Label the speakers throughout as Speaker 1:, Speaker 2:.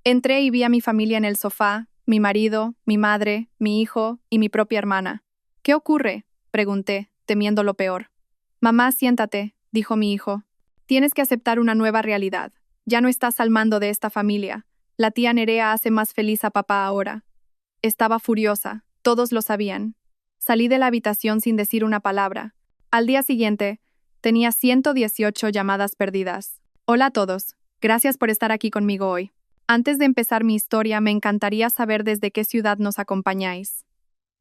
Speaker 1: Entré y vi a mi familia en el sofá, mi marido, mi madre, mi hijo y mi propia hermana. ¿Qué ocurre?, pregunté, temiendo lo peor. Mamá, siéntate, dijo mi hijo. Tienes que aceptar una nueva realidad. Ya no estás al mando de esta familia. La tía Nerea hace más feliz a papá ahora. Estaba furiosa, todos lo sabían. Salí de la habitación sin decir una palabra. Al día siguiente, tenía 118 llamadas perdidas. Hola a todos, gracias por estar aquí conmigo hoy. Antes de empezar mi historia, me encantaría saber desde qué ciudad nos acompañáis.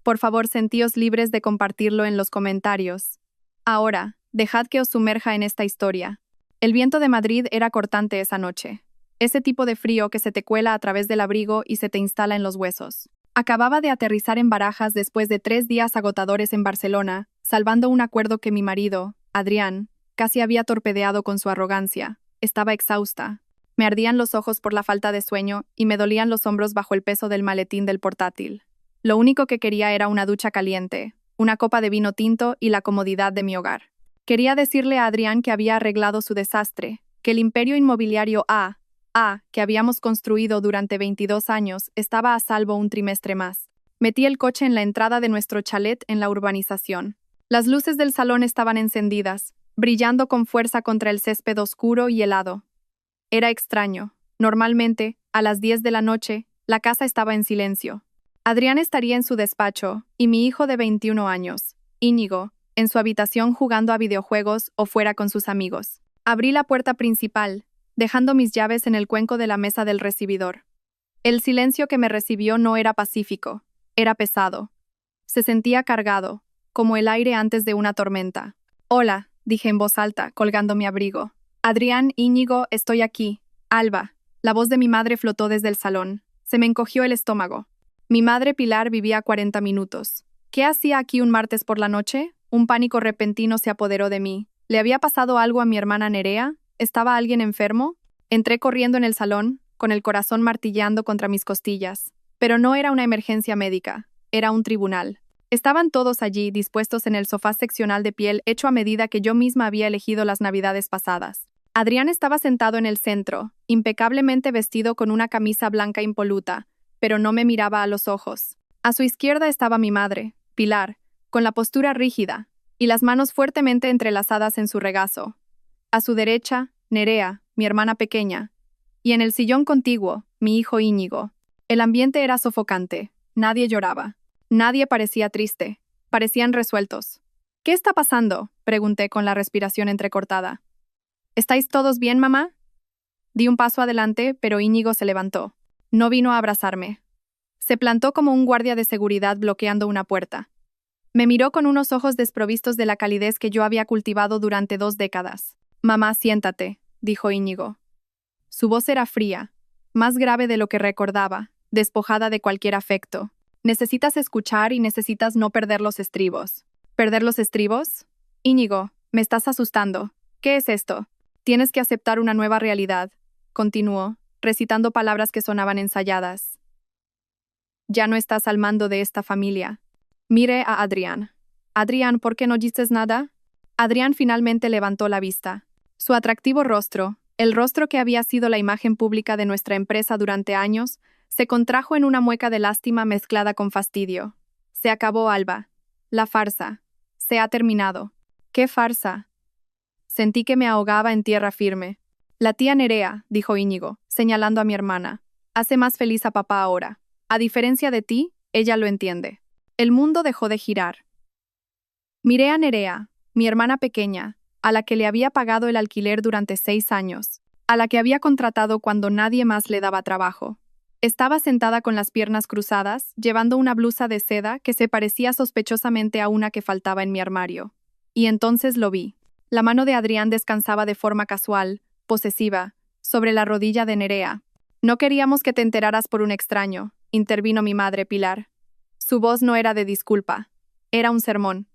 Speaker 1: Por favor, sentíos libres de compartirlo en los comentarios. Ahora, dejad que os sumerja en esta historia. El viento de Madrid era cortante esa noche. Ese tipo de frío que se te cuela a través del abrigo y se te instala en los huesos. Acababa de aterrizar en Barajas después de 3 días agotadores en Barcelona, salvando un acuerdo que mi marido, Adrián, casi había torpedeado con su arrogancia. Estaba exhausta. Me ardían los ojos por la falta de sueño y me dolían los hombros bajo el peso del maletín del portátil. Lo único que quería era una ducha caliente, una copa de vino tinto y la comodidad de mi hogar. Quería decirle a Adrián que había arreglado su desastre, que el imperio inmobiliario que habíamos construido durante 22 años estaba a salvo un trimestre más. Metí el coche en la entrada de nuestro chalet en la urbanización. Las luces del salón estaban encendidas, brillando con fuerza contra el césped oscuro y helado. Era extraño. Normalmente, a las 10 de la noche, la casa estaba en silencio. Adrián estaría en su despacho, y mi hijo de 21 años, Íñigo, en su habitación jugando a videojuegos o fuera con sus amigos. Abrí la puerta principal, dejando mis llaves en el cuenco de la mesa del recibidor. El silencio que me recibió no era pacífico, era pesado. Se sentía cargado, como el aire antes de una tormenta. Hola, dije en voz alta, colgando mi abrigo. Adrián, Íñigo, estoy aquí. Alba. La voz de mi madre flotó desde el salón. Se me encogió el estómago. Mi madre Pilar vivía a 40 minutos. ¿Qué hacía aquí un martes por la noche? Un pánico repentino se apoderó de mí. ¿Le había pasado algo a mi hermana Nerea? ¿Estaba alguien enfermo? Entré corriendo en el salón, con el corazón martilleando contra mis costillas. Pero no era una emergencia médica, era un tribunal. Estaban todos allí, dispuestos en el sofá seccional de piel hecho a medida que yo misma había elegido las navidades pasadas. Adrián estaba sentado en el centro, impecablemente vestido con una camisa blanca impoluta, pero no me miraba a los ojos. A su izquierda estaba mi madre, Pilar, con la postura rígida, y las manos fuertemente entrelazadas en su regazo. A su derecha, Nerea, mi hermana pequeña, y en el sillón contiguo, mi hijo Íñigo. El ambiente era sofocante, nadie lloraba, nadie parecía triste, parecían resueltos. ¿Qué está pasando?, pregunté con la respiración entrecortada. ¿Estáis todos bien, mamá? Di un paso adelante, pero Íñigo se levantó. No vino a abrazarme. Se plantó como un guardia de seguridad bloqueando una puerta. Me miró con unos ojos desprovistos de la calidez que yo había cultivado durante 2 décadas. Mamá, siéntate, dijo Íñigo. Su voz era fría, más grave de lo que recordaba, despojada de cualquier afecto. Necesitas escuchar y necesitas no perder los estribos. ¿Perder los estribos? Íñigo, me estás asustando. ¿Qué es esto? Tienes que aceptar una nueva realidad, continuó, recitando palabras que sonaban ensayadas. Ya no estás al mando de esta familia. Mire a Adrián. Adrián, ¿por qué no dices nada? Adrián finalmente levantó la vista. Su atractivo rostro, el rostro que había sido la imagen pública de nuestra empresa durante años, se contrajo en una mueca de lástima mezclada con fastidio. Se acabó, Alba. La farsa. Se ha terminado. ¿Qué farsa? Sentí que me ahogaba en tierra firme. La tía Nerea, dijo Íñigo, señalando a mi hermana, hace más feliz a papá ahora. A diferencia de ti, ella lo entiende. El mundo dejó de girar. Miré a Nerea, mi hermana pequeña, a la que le había pagado el alquiler durante 6 años, a la que había contratado cuando nadie más le daba trabajo. Estaba sentada con las piernas cruzadas, llevando una blusa de seda que se parecía sospechosamente a una que faltaba en mi armario. Y entonces lo vi. La mano de Adrián descansaba de forma casual, posesiva, sobre la rodilla de Nerea. No queríamos que te enteraras por un extraño, intervino mi madre Pilar. Su voz no era de disculpa, era un sermón.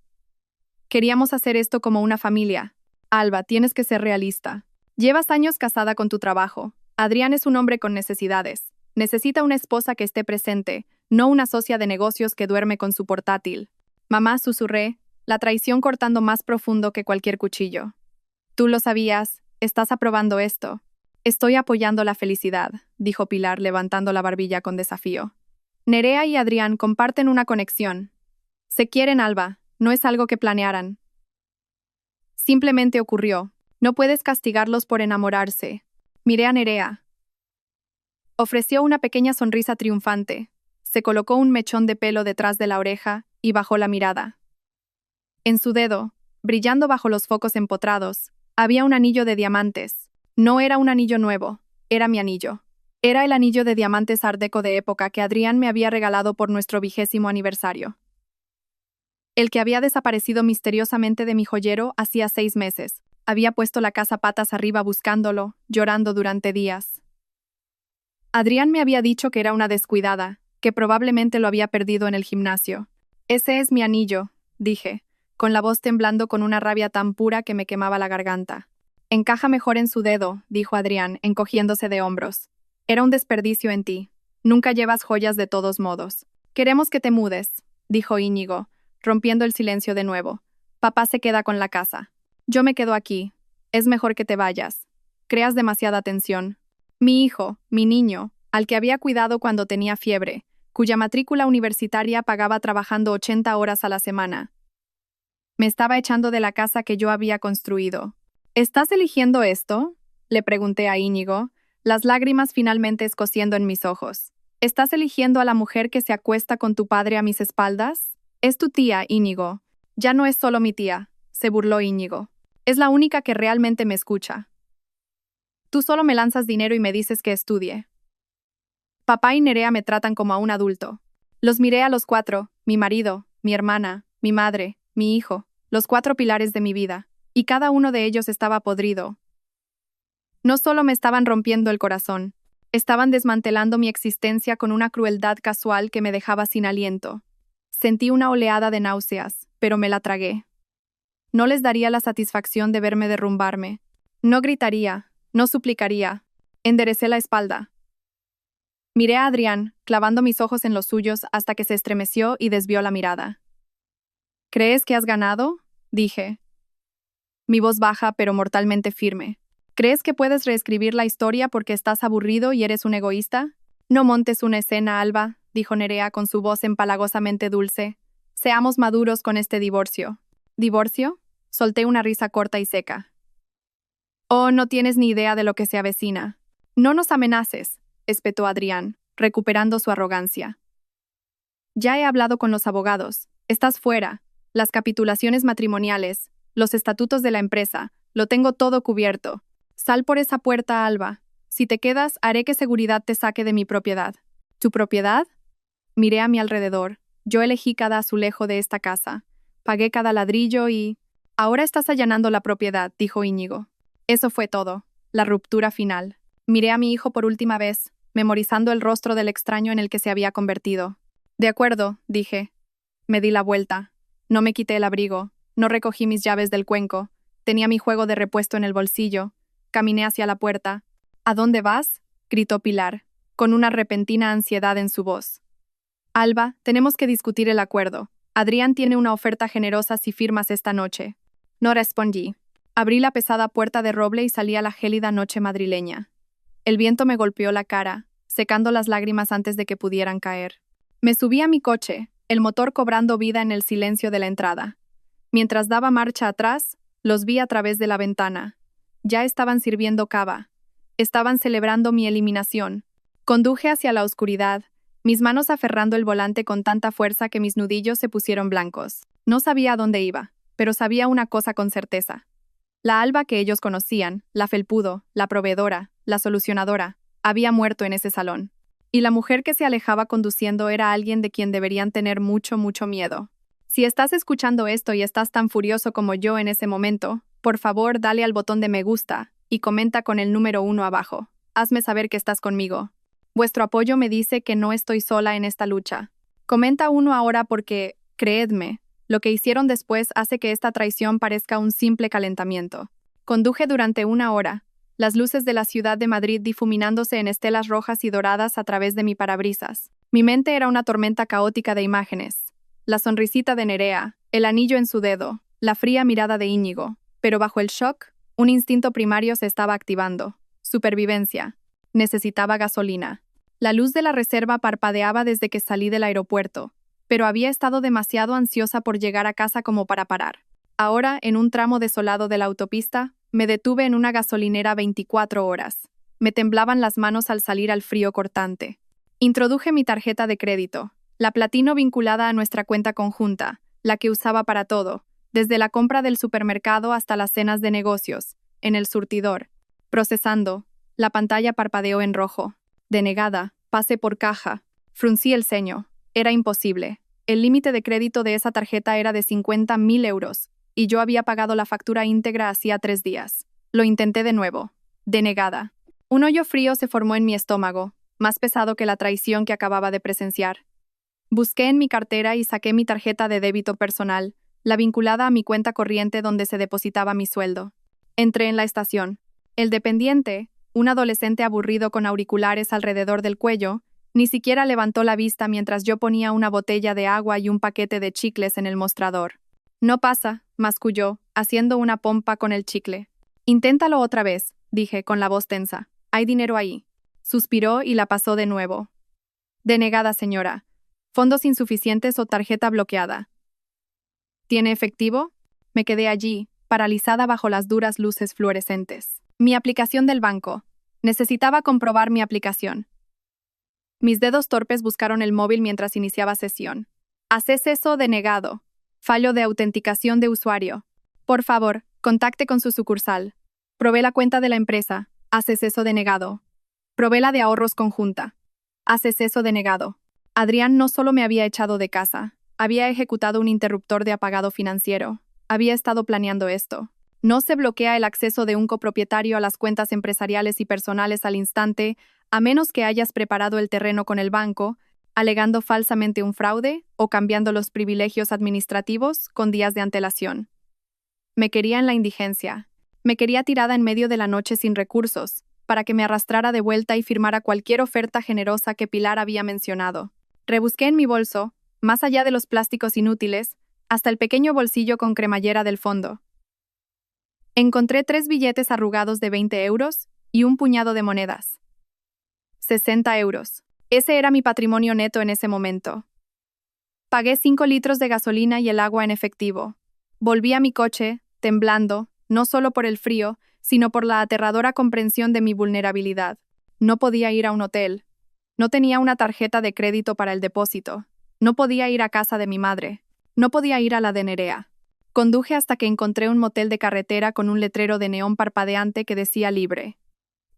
Speaker 1: Queríamos hacer esto como una familia. Alba, tienes que ser realista. Llevas años casada con tu trabajo. Adrián es un hombre con necesidades. Necesita una esposa que esté presente, no una socia de negocios que duerme con su portátil. Mamá, susurré, la traición cortando más profundo que cualquier cuchillo. Tú lo sabías, estás aprobando esto. Estoy apoyando la felicidad, dijo Pilar levantando la barbilla con desafío. Nerea y Adrián comparten una conexión. Se quieren, Alba, no es algo que planearan. Simplemente ocurrió. No puedes castigarlos por enamorarse. Miré a Nerea. Ofreció una pequeña sonrisa triunfante. Se colocó un mechón de pelo detrás de la oreja y bajó la mirada. En su dedo, brillando bajo los focos empotrados, había un anillo de diamantes. No era un anillo nuevo, era mi anillo. Era el anillo de diamantes Art Deco de época que Adrián me había regalado por nuestro 20º aniversario. El que había desaparecido misteriosamente de mi joyero hacía 6 meses. Había puesto la casa patas arriba buscándolo, llorando durante días. Adrián me había dicho que era una descuidada, que probablemente lo había perdido en el gimnasio. Ese es mi anillo, dije, con la voz temblando con una rabia tan pura que me quemaba la garganta. Encaja mejor en su dedo, dijo Adrián, encogiéndose de hombros. Era un desperdicio en ti. Nunca llevas joyas de todos modos. Queremos que te mudes, dijo Íñigo, rompiendo el silencio de nuevo. Papá se queda con la casa. Yo me quedo aquí. Es mejor que te vayas. Creas demasiada tensión. Mi hijo, mi niño, al que había cuidado cuando tenía fiebre, cuya matrícula universitaria pagaba trabajando 80 horas a la semana. Me estaba echando de la casa que yo había construido. ¿Estás eligiendo esto?, le pregunté a Íñigo, las lágrimas finalmente escociendo en mis ojos. ¿Estás eligiendo a la mujer que se acuesta con tu padre a mis espaldas? Es tu tía, Íñigo. Ya no es solo mi tía, se burló Íñigo. Es la única que realmente me escucha. Tú solo me lanzas dinero y me dices que estudie. Papá y Nerea me tratan como a un adulto. Los miré a los 4, mi marido, mi hermana, mi madre, mi hijo, los 4 pilares de mi vida, y cada uno de ellos estaba podrido. No solo me estaban rompiendo el corazón, estaban desmantelando mi existencia con una crueldad casual que me dejaba sin aliento. Sentí una oleada de náuseas, pero me la tragué. No les daría la satisfacción de verme derrumbarme. No gritaría, no suplicaría. Enderecé la espalda. Miré a Adrián, clavando mis ojos en los suyos hasta que se estremeció y desvió la mirada. ¿Crees que has ganado?, dije. Mi voz baja pero mortalmente firme. ¿Crees que puedes reescribir la historia porque estás aburrido y eres un egoísta? No montes una escena, Alba, dijo Nerea con su voz empalagosamente dulce. Seamos maduros con este divorcio. ¿Divorcio? Solté una risa corta y seca. Oh, no tienes ni idea de lo que se avecina. No nos amenaces, espetó Adrián, recuperando su arrogancia. Ya he hablado con los abogados. Estás fuera. Las capitulaciones matrimoniales, los estatutos de la empresa, lo tengo todo cubierto. Sal por esa puerta, Alba. Si te quedas, haré que seguridad te saque de mi propiedad. ¿Tu propiedad? Miré a mi alrededor. Yo elegí cada azulejo de esta casa. Pagué cada ladrillo y... Ahora estás allanando la propiedad, dijo Íñigo. Eso fue todo. La ruptura final. Miré a mi hijo por última vez, memorizando el rostro del extraño en el que se había convertido. De acuerdo, dije. Me di la vuelta. No me quité el abrigo. No recogí mis llaves del cuenco. Tenía mi juego de repuesto en el bolsillo. Caminé hacia la puerta. ¿A dónde vas?, gritó Pilar, con una repentina ansiedad en su voz. Alba, tenemos que discutir el acuerdo. Adrián tiene una oferta generosa si firmas esta noche. No respondí. Abrí la pesada puerta de roble y salí a la gélida noche madrileña. El viento me golpeó la cara, secando las lágrimas antes de que pudieran caer. Me subí a mi coche, el motor cobrando vida en el silencio de la entrada. Mientras daba marcha atrás, los vi a través de la ventana. Ya estaban sirviendo cava. Estaban celebrando mi eliminación. Conduje hacia la oscuridad, mis manos aferrando el volante con tanta fuerza que mis nudillos se pusieron blancos. No sabía a dónde iba, pero sabía una cosa con certeza. La Alba que ellos conocían, la felpudo, la proveedora, la solucionadora, había muerto en ese salón. Y la mujer que se alejaba conduciendo era alguien de quien deberían tener mucho, mucho miedo. Si estás escuchando esto y estás tan furioso como yo en ese momento, por favor dale al botón de me gusta y comenta con el número 1 abajo. Hazme saber que estás conmigo. Vuestro apoyo me dice que no estoy sola en esta lucha. Comenta 1 ahora porque, creedme, lo que hicieron después hace que esta traición parezca un simple calentamiento. Conduje durante 1 hora, las luces de la ciudad de Madrid difuminándose en estelas rojas y doradas a través de mi parabrisas. Mi mente era una tormenta caótica de imágenes. La sonrisita de Nerea, el anillo en su dedo, la fría mirada de Íñigo. Pero bajo el shock, un instinto primario se estaba activando. Supervivencia. Necesitaba gasolina. La luz de la reserva parpadeaba desde que salí del aeropuerto, pero había estado demasiado ansiosa por llegar a casa como para parar. Ahora, en un tramo desolado de la autopista, me detuve en una gasolinera 24 horas. Me temblaban las manos al salir al frío cortante. Introduje mi tarjeta de crédito, la platino vinculada a nuestra cuenta conjunta, la que usaba para todo, desde la compra del supermercado hasta las cenas de negocios, en el surtidor. Procesando, la pantalla parpadeó en rojo. Denegada, pase por caja. Fruncí el ceño. Era imposible. El límite de crédito de esa tarjeta era de 50.000 euros, y yo había pagado la factura íntegra hacía 3 días. Lo intenté de nuevo. Denegada. Un hoyo frío se formó en mi estómago, más pesado que la traición que acababa de presenciar. Busqué en mi cartera y saqué mi tarjeta de débito personal, la vinculada a mi cuenta corriente donde se depositaba mi sueldo. Entré en la estación. El dependiente, un adolescente aburrido con auriculares alrededor del cuello, ni siquiera levantó la vista mientras yo ponía una botella de agua y un paquete de chicles en el mostrador. No pasa, masculló, haciendo una pompa con el chicle. Inténtalo otra vez, dije con la voz tensa. Hay dinero ahí. Suspiró y la pasó de nuevo. Denegada, señora. Fondos insuficientes o tarjeta bloqueada. ¿Tiene efectivo? Me quedé allí, paralizada bajo las duras luces fluorescentes. Mi aplicación del banco. Necesitaba comprobar mi aplicación. Mis dedos torpes buscaron el móvil mientras iniciaba sesión. Acceso denegado. Fallo de autenticación de usuario. Por favor, contacte con su sucursal. Probé la cuenta de la empresa. Acceso denegado. Probé la de ahorros conjunta. Acceso denegado. Adrián no solo me había echado de casa, había ejecutado un interruptor de apagado financiero. Había estado planeando esto. No se bloquea el acceso de un copropietario a las cuentas empresariales y personales al instante, a menos que hayas preparado el terreno con el banco, alegando falsamente un fraude o cambiando los privilegios administrativos con días de antelación. Me quería en la indigencia. Me quería tirada en medio de la noche sin recursos, para que me arrastrara de vuelta y firmara cualquier oferta generosa que Pilar había mencionado. Rebusqué en mi bolso, más allá de los plásticos inútiles, hasta el pequeño bolsillo con cremallera del fondo. Encontré 3 billetes arrugados de 20 euros y un puñado de monedas. 60 euros. Ese era mi patrimonio neto en ese momento. Pagué 5 litros de gasolina y el agua en efectivo. Volví a mi coche, temblando, no solo por el frío, sino por la aterradora comprensión de mi vulnerabilidad. No podía ir a un hotel. No tenía una tarjeta de crédito para el depósito. No podía ir a casa de mi madre. No podía ir a la de Nerea. Conduje hasta que encontré un motel de carretera con un letrero de neón parpadeante que decía libre.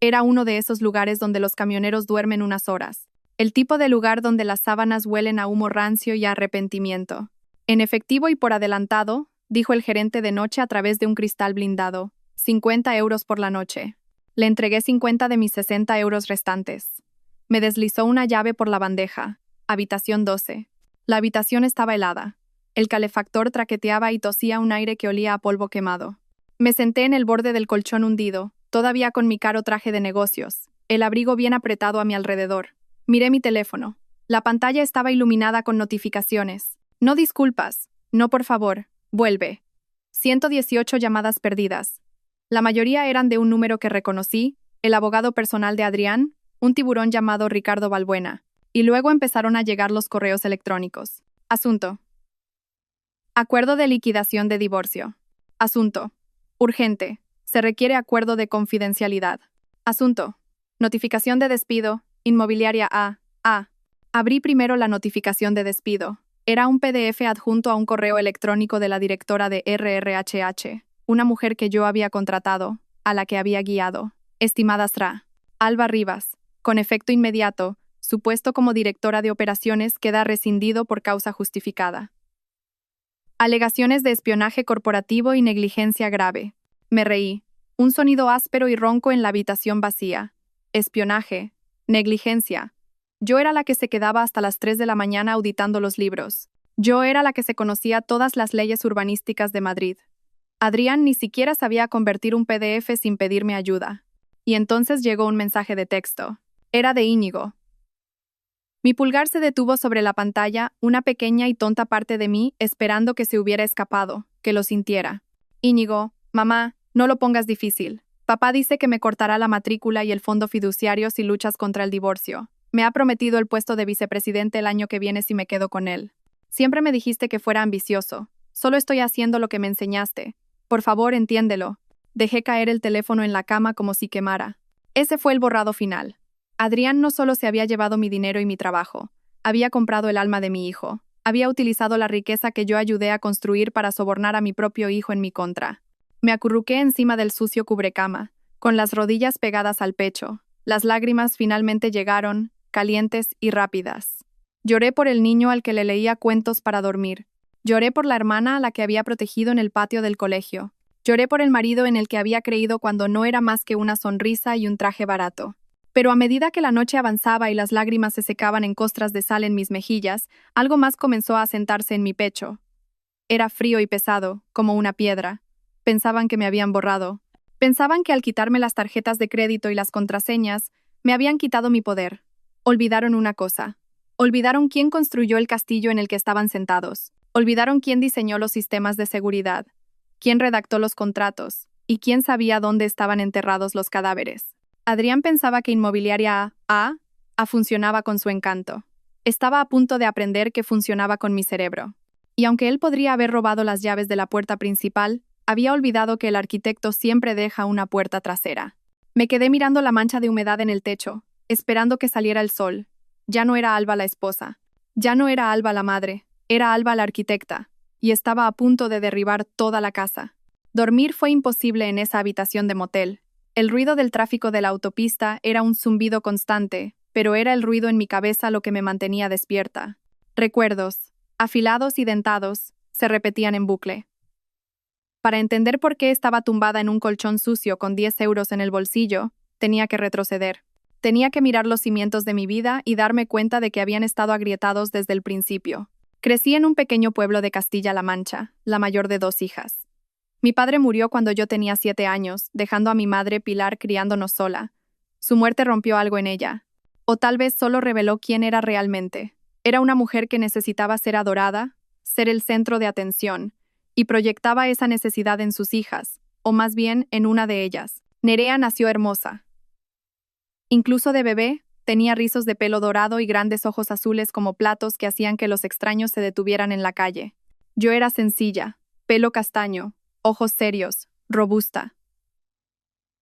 Speaker 1: Era uno de esos lugares donde los camioneros duermen unas horas. El tipo de lugar donde las sábanas huelen a humo rancio y a arrepentimiento. En efectivo y por adelantado, dijo el gerente de noche a través de un cristal blindado. 50 euros por la noche. Le entregué 50 de mis 60 euros restantes. Me deslizó una llave por la bandeja. Habitación 12. La habitación estaba helada. El calefactor traqueteaba y tosía un aire que olía a polvo quemado. Me senté en el borde del colchón hundido, todavía con mi caro traje de negocios, el abrigo bien apretado a mi alrededor. Miré mi teléfono. La pantalla estaba iluminada con notificaciones. No disculpas. No, por favor. Vuelve. 118 llamadas perdidas. La mayoría eran de un número que reconocí, el abogado personal de Adrián, un tiburón llamado Ricardo Balbuena, y luego empezaron a llegar los correos electrónicos. Asunto. Acuerdo de liquidación de divorcio. Asunto. Urgente. Se requiere acuerdo de confidencialidad. Asunto. Notificación de despido. Inmobiliaria A. Abrí primero la notificación de despido. Era un PDF adjunto a un correo electrónico de la directora de RRHH, una mujer que yo había contratado, a la que había guiado. Estimada Sra. Alba Rivas, con efecto inmediato, su puesto como directora de operaciones queda rescindido por causa justificada. Alegaciones de espionaje corporativo y negligencia grave. Me reí. Un sonido áspero y ronco en la habitación vacía. Espionaje. Negligencia. Yo era la que se quedaba hasta las 3 de la mañana auditando los libros. Yo era la que se conocía todas las leyes urbanísticas de Madrid. Adrián ni siquiera sabía convertir un PDF sin pedirme ayuda. Y entonces llegó un mensaje de texto. Era de Íñigo. Mi pulgar se detuvo sobre la pantalla, una pequeña y tonta parte de mí esperando que se hubiera escapado, que lo sintiera. Íñigo, mamá, no lo pongas difícil. Papá dice que me cortará la matrícula y el fondo fiduciario si luchas contra el divorcio. Me ha prometido el puesto de vicepresidente el año que viene si me quedo con él. Siempre me dijiste que fuera ambicioso. Solo estoy haciendo lo que me enseñaste. Por favor, entiéndelo. Dejé caer el teléfono en la cama como si quemara. Ese fue el borrado final. Adrián no solo se había llevado mi dinero y mi trabajo, había comprado el alma de mi hijo. Había utilizado la riqueza que yo ayudé a construir para sobornar a mi propio hijo en mi contra. Me acurruqué encima del sucio cubrecama, con las rodillas pegadas al pecho. Las lágrimas finalmente llegaron, calientes y rápidas. Lloré por el niño al que le leía cuentos para dormir. Lloré por la hermana a la que había protegido en el patio del colegio. Lloré por el marido en el que había creído cuando no era más que una sonrisa y un traje barato. Pero a medida que la noche avanzaba y las lágrimas se secaban en costras de sal en mis mejillas, algo más comenzó a asentarse en mi pecho. Era frío y pesado, como una piedra. Pensaban que me habían borrado. Pensaban que al quitarme las tarjetas de crédito y las contraseñas, me habían quitado mi poder. Olvidaron una cosa. Olvidaron quién construyó el castillo en el que estaban sentados. Olvidaron quién diseñó los sistemas de seguridad, quién redactó los contratos y quién sabía dónde estaban enterrados los cadáveres. Adrián pensaba que Inmobiliaria A funcionaba con su encanto. Estaba a punto de aprender que funcionaba con mi cerebro. Y aunque él podría haber robado las llaves de la puerta principal, había olvidado que el arquitecto siempre deja una puerta trasera. Me quedé mirando la mancha de humedad en el techo, esperando que saliera el sol. Ya no era Alba la esposa. Ya no era Alba la madre. Era Alba la arquitecta. Y estaba a punto de derribar toda la casa. Dormir fue imposible en esa habitación de motel. El ruido del tráfico de la autopista era un zumbido constante, pero era el ruido en mi cabeza lo que me mantenía despierta. Recuerdos, afilados y dentados, se repetían en bucle. Para entender por qué estaba tumbada en un colchón sucio con 10 euros en el bolsillo, tenía que retroceder. Tenía que mirar los cimientos de mi vida y darme cuenta de que habían estado agrietados desde el principio. Crecí en un pequeño pueblo de Castilla-La Mancha, la mayor de 2 hijas. Mi padre murió cuando yo tenía 7 años, dejando a mi madre Pilar criándonos sola. Su muerte rompió algo en ella. O tal vez solo reveló quién era realmente. Era una mujer que necesitaba ser adorada, ser el centro de atención, y proyectaba esa necesidad en sus hijas, o más bien en una de ellas. Nerea nació hermosa. Incluso de bebé, tenía rizos de pelo dorado y grandes ojos azules como platos que hacían que los extraños se detuvieran en la calle. Yo era sencilla, pelo castaño, ojos serios, robusta.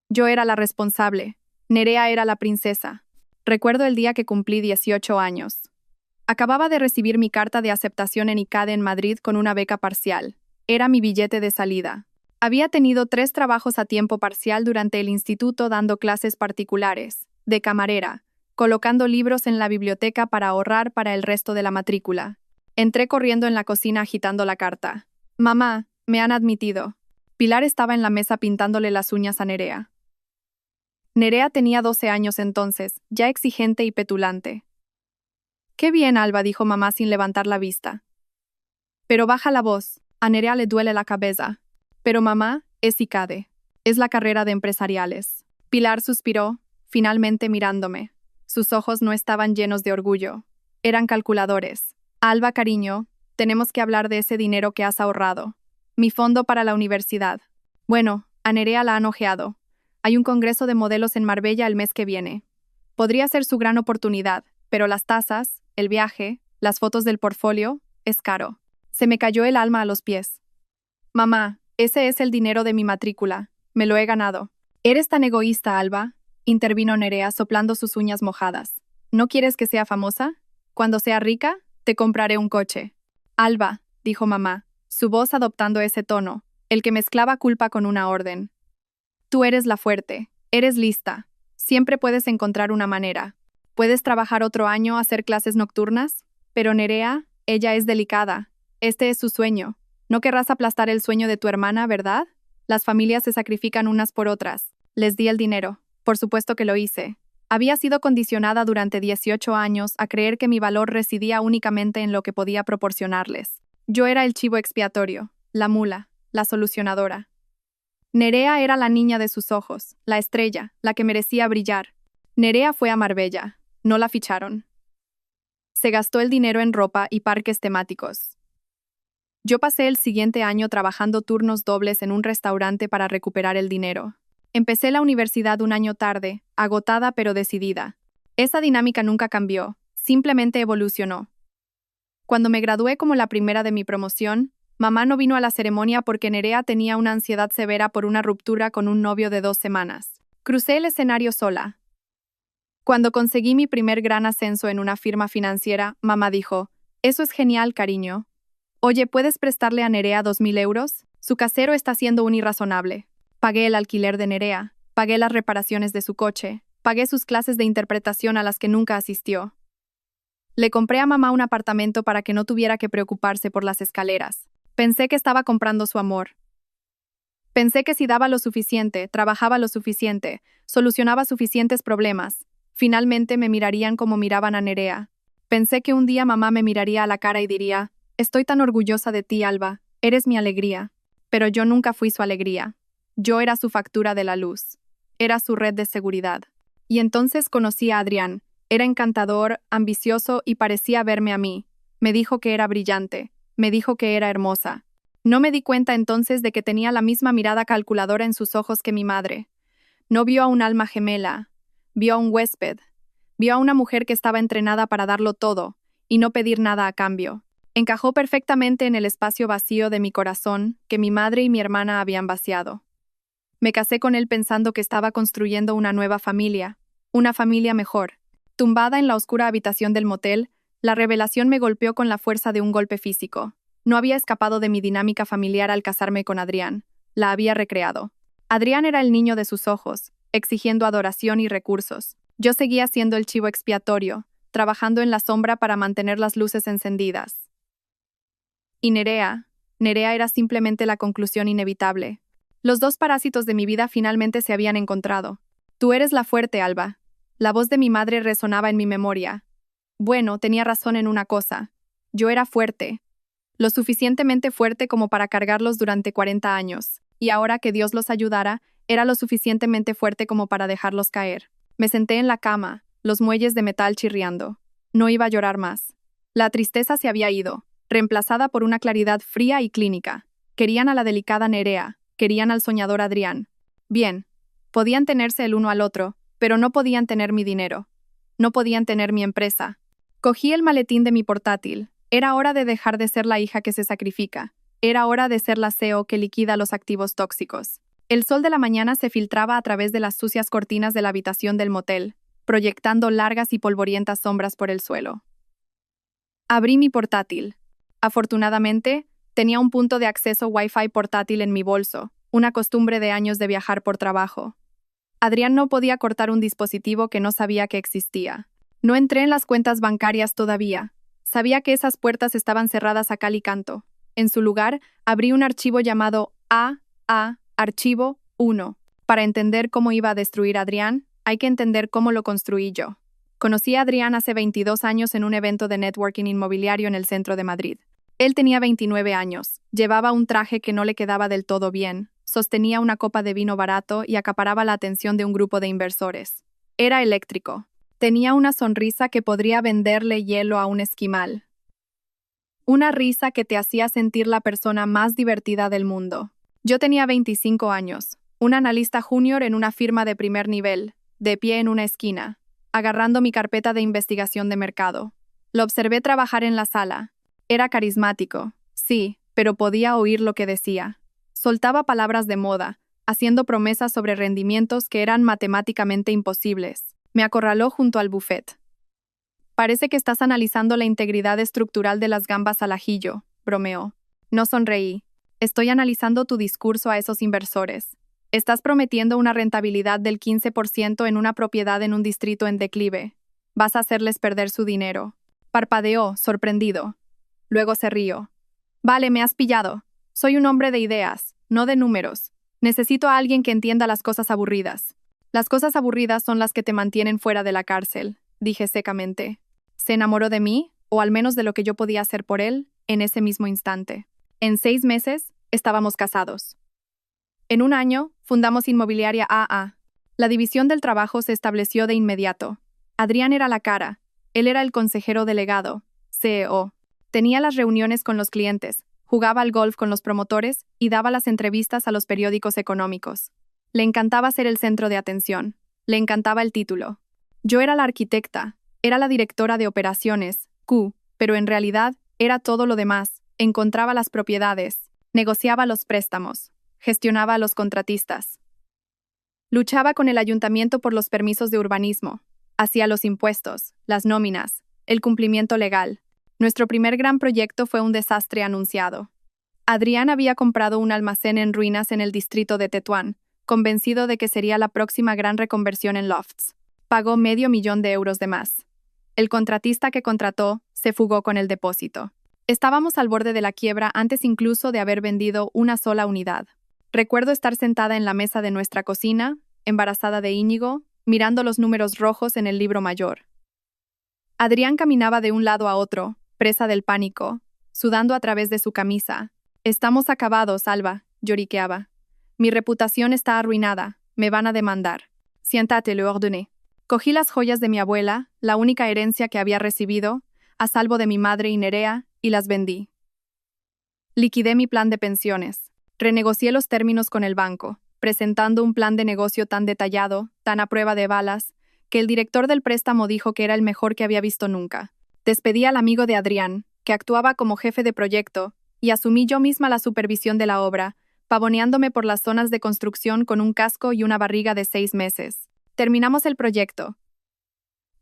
Speaker 1: Yo era la responsable. Nerea era la princesa. Recuerdo el día que cumplí 18 años. Acababa de recibir mi carta de aceptación en ICADE en Madrid con una beca parcial. Era mi billete de salida. Había tenido 3 trabajos a tiempo parcial durante el instituto dando clases particulares, de camarera, colocando libros en la biblioteca para ahorrar para el resto de la matrícula. Entré corriendo en la cocina agitando la carta. «Mamá, me han admitido». Pilar estaba en la mesa pintándole las uñas a Nerea. Nerea tenía 12 años entonces, ya exigente y petulante. «Qué bien, Alba», dijo mamá sin levantar la vista. «Pero baja la voz, a Nerea le duele la cabeza». «Pero mamá, es ICADE. Es la carrera de empresariales». Pilar suspiró, finalmente mirándome. Sus ojos no estaban llenos de orgullo. Eran calculadores. «Alba, cariño, tenemos que hablar de ese dinero que has ahorrado. Mi fondo para la universidad». Bueno, a Nerea la han ojeado. Hay un congreso de modelos en Marbella el mes que viene. Podría ser su gran oportunidad, pero las tasas, el viaje, las fotos del portfolio, es caro. Se me cayó el alma a los pies. «Mamá, ese es el dinero de mi matrícula. Me lo he ganado». «Eres tan egoísta, Alba», intervino Nerea soplando sus uñas mojadas. «¿No quieres que sea famosa? Cuando sea rica, te compraré un coche». «Alba», dijo mamá, su voz adoptando ese tono, el que mezclaba culpa con una orden. «Tú eres la fuerte, eres lista. Siempre puedes encontrar una manera. Puedes trabajar otro año a hacer clases nocturnas, pero Nerea, ella es delicada. Este es su sueño. No querrás aplastar el sueño de tu hermana, ¿verdad? Las familias se sacrifican unas por otras». Les di el dinero. Por supuesto que lo hice. Había sido condicionada durante 18 años a creer que mi valor residía únicamente en lo que podía proporcionarles. Yo era el chivo expiatorio, la mula, la solucionadora. Nerea era la niña de sus ojos, la estrella, la que merecía brillar. Nerea fue a Marbella. No la ficharon. Se gastó el dinero en ropa y parques temáticos. Yo pasé el siguiente año trabajando turnos dobles en un restaurante para recuperar el dinero. Empecé la universidad un año tarde, agotada pero decidida. Esa dinámica nunca cambió, simplemente evolucionó. Cuando me gradué como la primera de mi promoción, mamá no vino a la ceremonia porque Nerea tenía una ansiedad severa por una ruptura con un novio de 2 semanas. Crucé el escenario sola. Cuando conseguí mi primer gran ascenso en una firma financiera, mamá dijo: «Eso es genial, cariño. Oye, ¿puedes prestarle a Nerea 2.000 euros? Su casero está siendo un irrazonable». Pagué el alquiler de Nerea, pagué las reparaciones de su coche, pagué sus clases de interpretación a las que nunca asistió. Le compré a mamá un apartamento para que no tuviera que preocuparse por las escaleras. Pensé que estaba comprando su amor. Pensé que si daba lo suficiente, trabajaba lo suficiente, solucionaba suficientes problemas, finalmente me mirarían como miraban a Nerea. Pensé que un día mamá me miraría a la cara y diría: «Estoy tan orgullosa de ti, Alba, eres mi alegría». Pero yo nunca fui su alegría. Yo era su factura de la luz. Era su red de seguridad. Y entonces conocí a Adrián. Era encantador, ambicioso y parecía verme a mí. Me dijo que era brillante. Me dijo que era hermosa. No me di cuenta entonces de que tenía la misma mirada calculadora en sus ojos que mi madre. No vio a un alma gemela. Vio a un huésped. Vio a una mujer que estaba entrenada para darlo todo y no pedir nada a cambio. Encajó perfectamente en el espacio vacío de mi corazón que mi madre y mi hermana habían vaciado. Me casé con él pensando que estaba construyendo una nueva familia, una familia mejor. Tumbada en la oscura habitación del motel, la revelación me golpeó con la fuerza de un golpe físico. No había escapado de mi dinámica familiar al casarme con Adrián, la había recreado. Adrián era el niño de sus ojos, exigiendo adoración y recursos. Yo seguía siendo el chivo expiatorio, trabajando en la sombra para mantener las luces encendidas. Y Nerea era simplemente la conclusión inevitable. Los dos parásitos de mi vida finalmente se habían encontrado. «Tú eres la fuerte, Alba». La voz de mi madre resonaba en mi memoria. Bueno, tenía razón en una cosa. Yo era fuerte. Lo suficientemente fuerte como para cargarlos durante 40 años. Y ahora que Dios los ayudara, era lo suficientemente fuerte como para dejarlos caer. Me senté en la cama, los muelles de metal chirriando. No iba a llorar más. La tristeza se había ido, reemplazada por una claridad fría y clínica. Querían a la delicada Nerea. Querían al soñador Adrián. Bien, podían tenerse el uno al otro, pero no podían tener mi dinero. No podían tener mi empresa. Cogí el maletín de mi portátil. Era hora de dejar de ser la hija que se sacrifica. Era hora de ser la CEO que liquida los activos tóxicos. El sol de la mañana se filtraba a través de las sucias cortinas de la habitación del motel, proyectando largas y polvorientas sombras por el suelo. Abrí mi portátil. Afortunadamente, tenía un punto de acceso Wi-Fi portátil en mi bolso, una costumbre de años de viajar por trabajo. Adrián no podía cortar un dispositivo que no sabía que existía. No entré en las cuentas bancarias todavía. Sabía que esas puertas estaban cerradas a cal y canto. En su lugar, abrí un archivo llamado Archivo 1. Para entender cómo iba a destruir a Adrián, hay que entender cómo lo construí yo. Conocí a Adrián hace 22 años en un evento de networking inmobiliario en el centro de Madrid. Él tenía 29 años, llevaba un traje que no le quedaba del todo bien, sostenía una copa de vino barato y acaparaba la atención de un grupo de inversores. Era eléctrico. Tenía una sonrisa que podría venderle hielo a un esquimal. Una risa que te hacía sentir la persona más divertida del mundo. Yo tenía 25 años, un analista junior en una firma de primer nivel, de pie en una esquina, agarrando mi carpeta de investigación de mercado. Lo observé trabajar en la sala. Era carismático, sí, pero podía oír lo que decía. Soltaba palabras de moda, haciendo promesas sobre rendimientos que eran matemáticamente imposibles. Me acorraló junto al buffet. «Parece que estás analizando la integridad estructural de las gambas al ajillo», bromeó. No sonreí. «Estoy analizando tu discurso a esos inversores. Estás prometiendo una rentabilidad del 15% en una propiedad en un distrito en declive. Vas a hacerles perder su dinero». Parpadeó, sorprendido. Luego se rió. «Vale, me has pillado. Soy un hombre de ideas, no de números. Necesito a alguien que entienda las cosas aburridas. Las cosas aburridas son las que te mantienen fuera de la cárcel», dije secamente. ¿Se enamoró de mí, o al menos de lo que yo podía hacer por él, en ese mismo instante? En 6 meses, estábamos casados. En un año, fundamos Inmobiliaria AA. La división del trabajo se estableció de inmediato. Adrián era la cara. Él era el consejero delegado, CEO. Tenía las reuniones con los clientes, jugaba al golf con los promotores y daba las entrevistas a los periódicos económicos. Le encantaba ser el centro de atención. Le encantaba el título. Yo era la arquitecta, era la directora de operaciones, pero en realidad era todo lo demás. Encontraba las propiedades, negociaba los préstamos, gestionaba a los contratistas. Luchaba con el ayuntamiento por los permisos de urbanismo, hacía los impuestos, las nóminas, el cumplimiento legal. Nuestro primer gran proyecto fue un desastre anunciado. Adrián había comprado un almacén en ruinas en el distrito de Tetuán, convencido de que sería la próxima gran reconversión en lofts. Pagó $500,000 de más. El contratista que contrató se fugó con el depósito. Estábamos al borde de la quiebra antes incluso de haber vendido una sola unidad. Recuerdo estar sentada en la mesa de nuestra cocina, embarazada de Íñigo, mirando los números rojos en el libro mayor. Adrián caminaba de un lado a otro, presa del pánico, sudando a través de su camisa. «Estamos acabados, Alba», lloriqueaba. «Mi reputación está arruinada, me van a demandar». «Siéntate», le ordené. Cogí las joyas de mi abuela, la única herencia que había recibido, a salvo de mi madre y Nerea, y las vendí. Liquidé mi plan de pensiones. Renegocié los términos con el banco, presentando un plan de negocio tan detallado, tan a prueba de balas, que el director del préstamo dijo que era el mejor que había visto nunca. Despedí al amigo de Adrián, que actuaba como jefe de proyecto, y asumí yo misma la supervisión de la obra, pavoneándome por las zonas de construcción con un casco y una barriga de 6 meses. Terminamos el proyecto.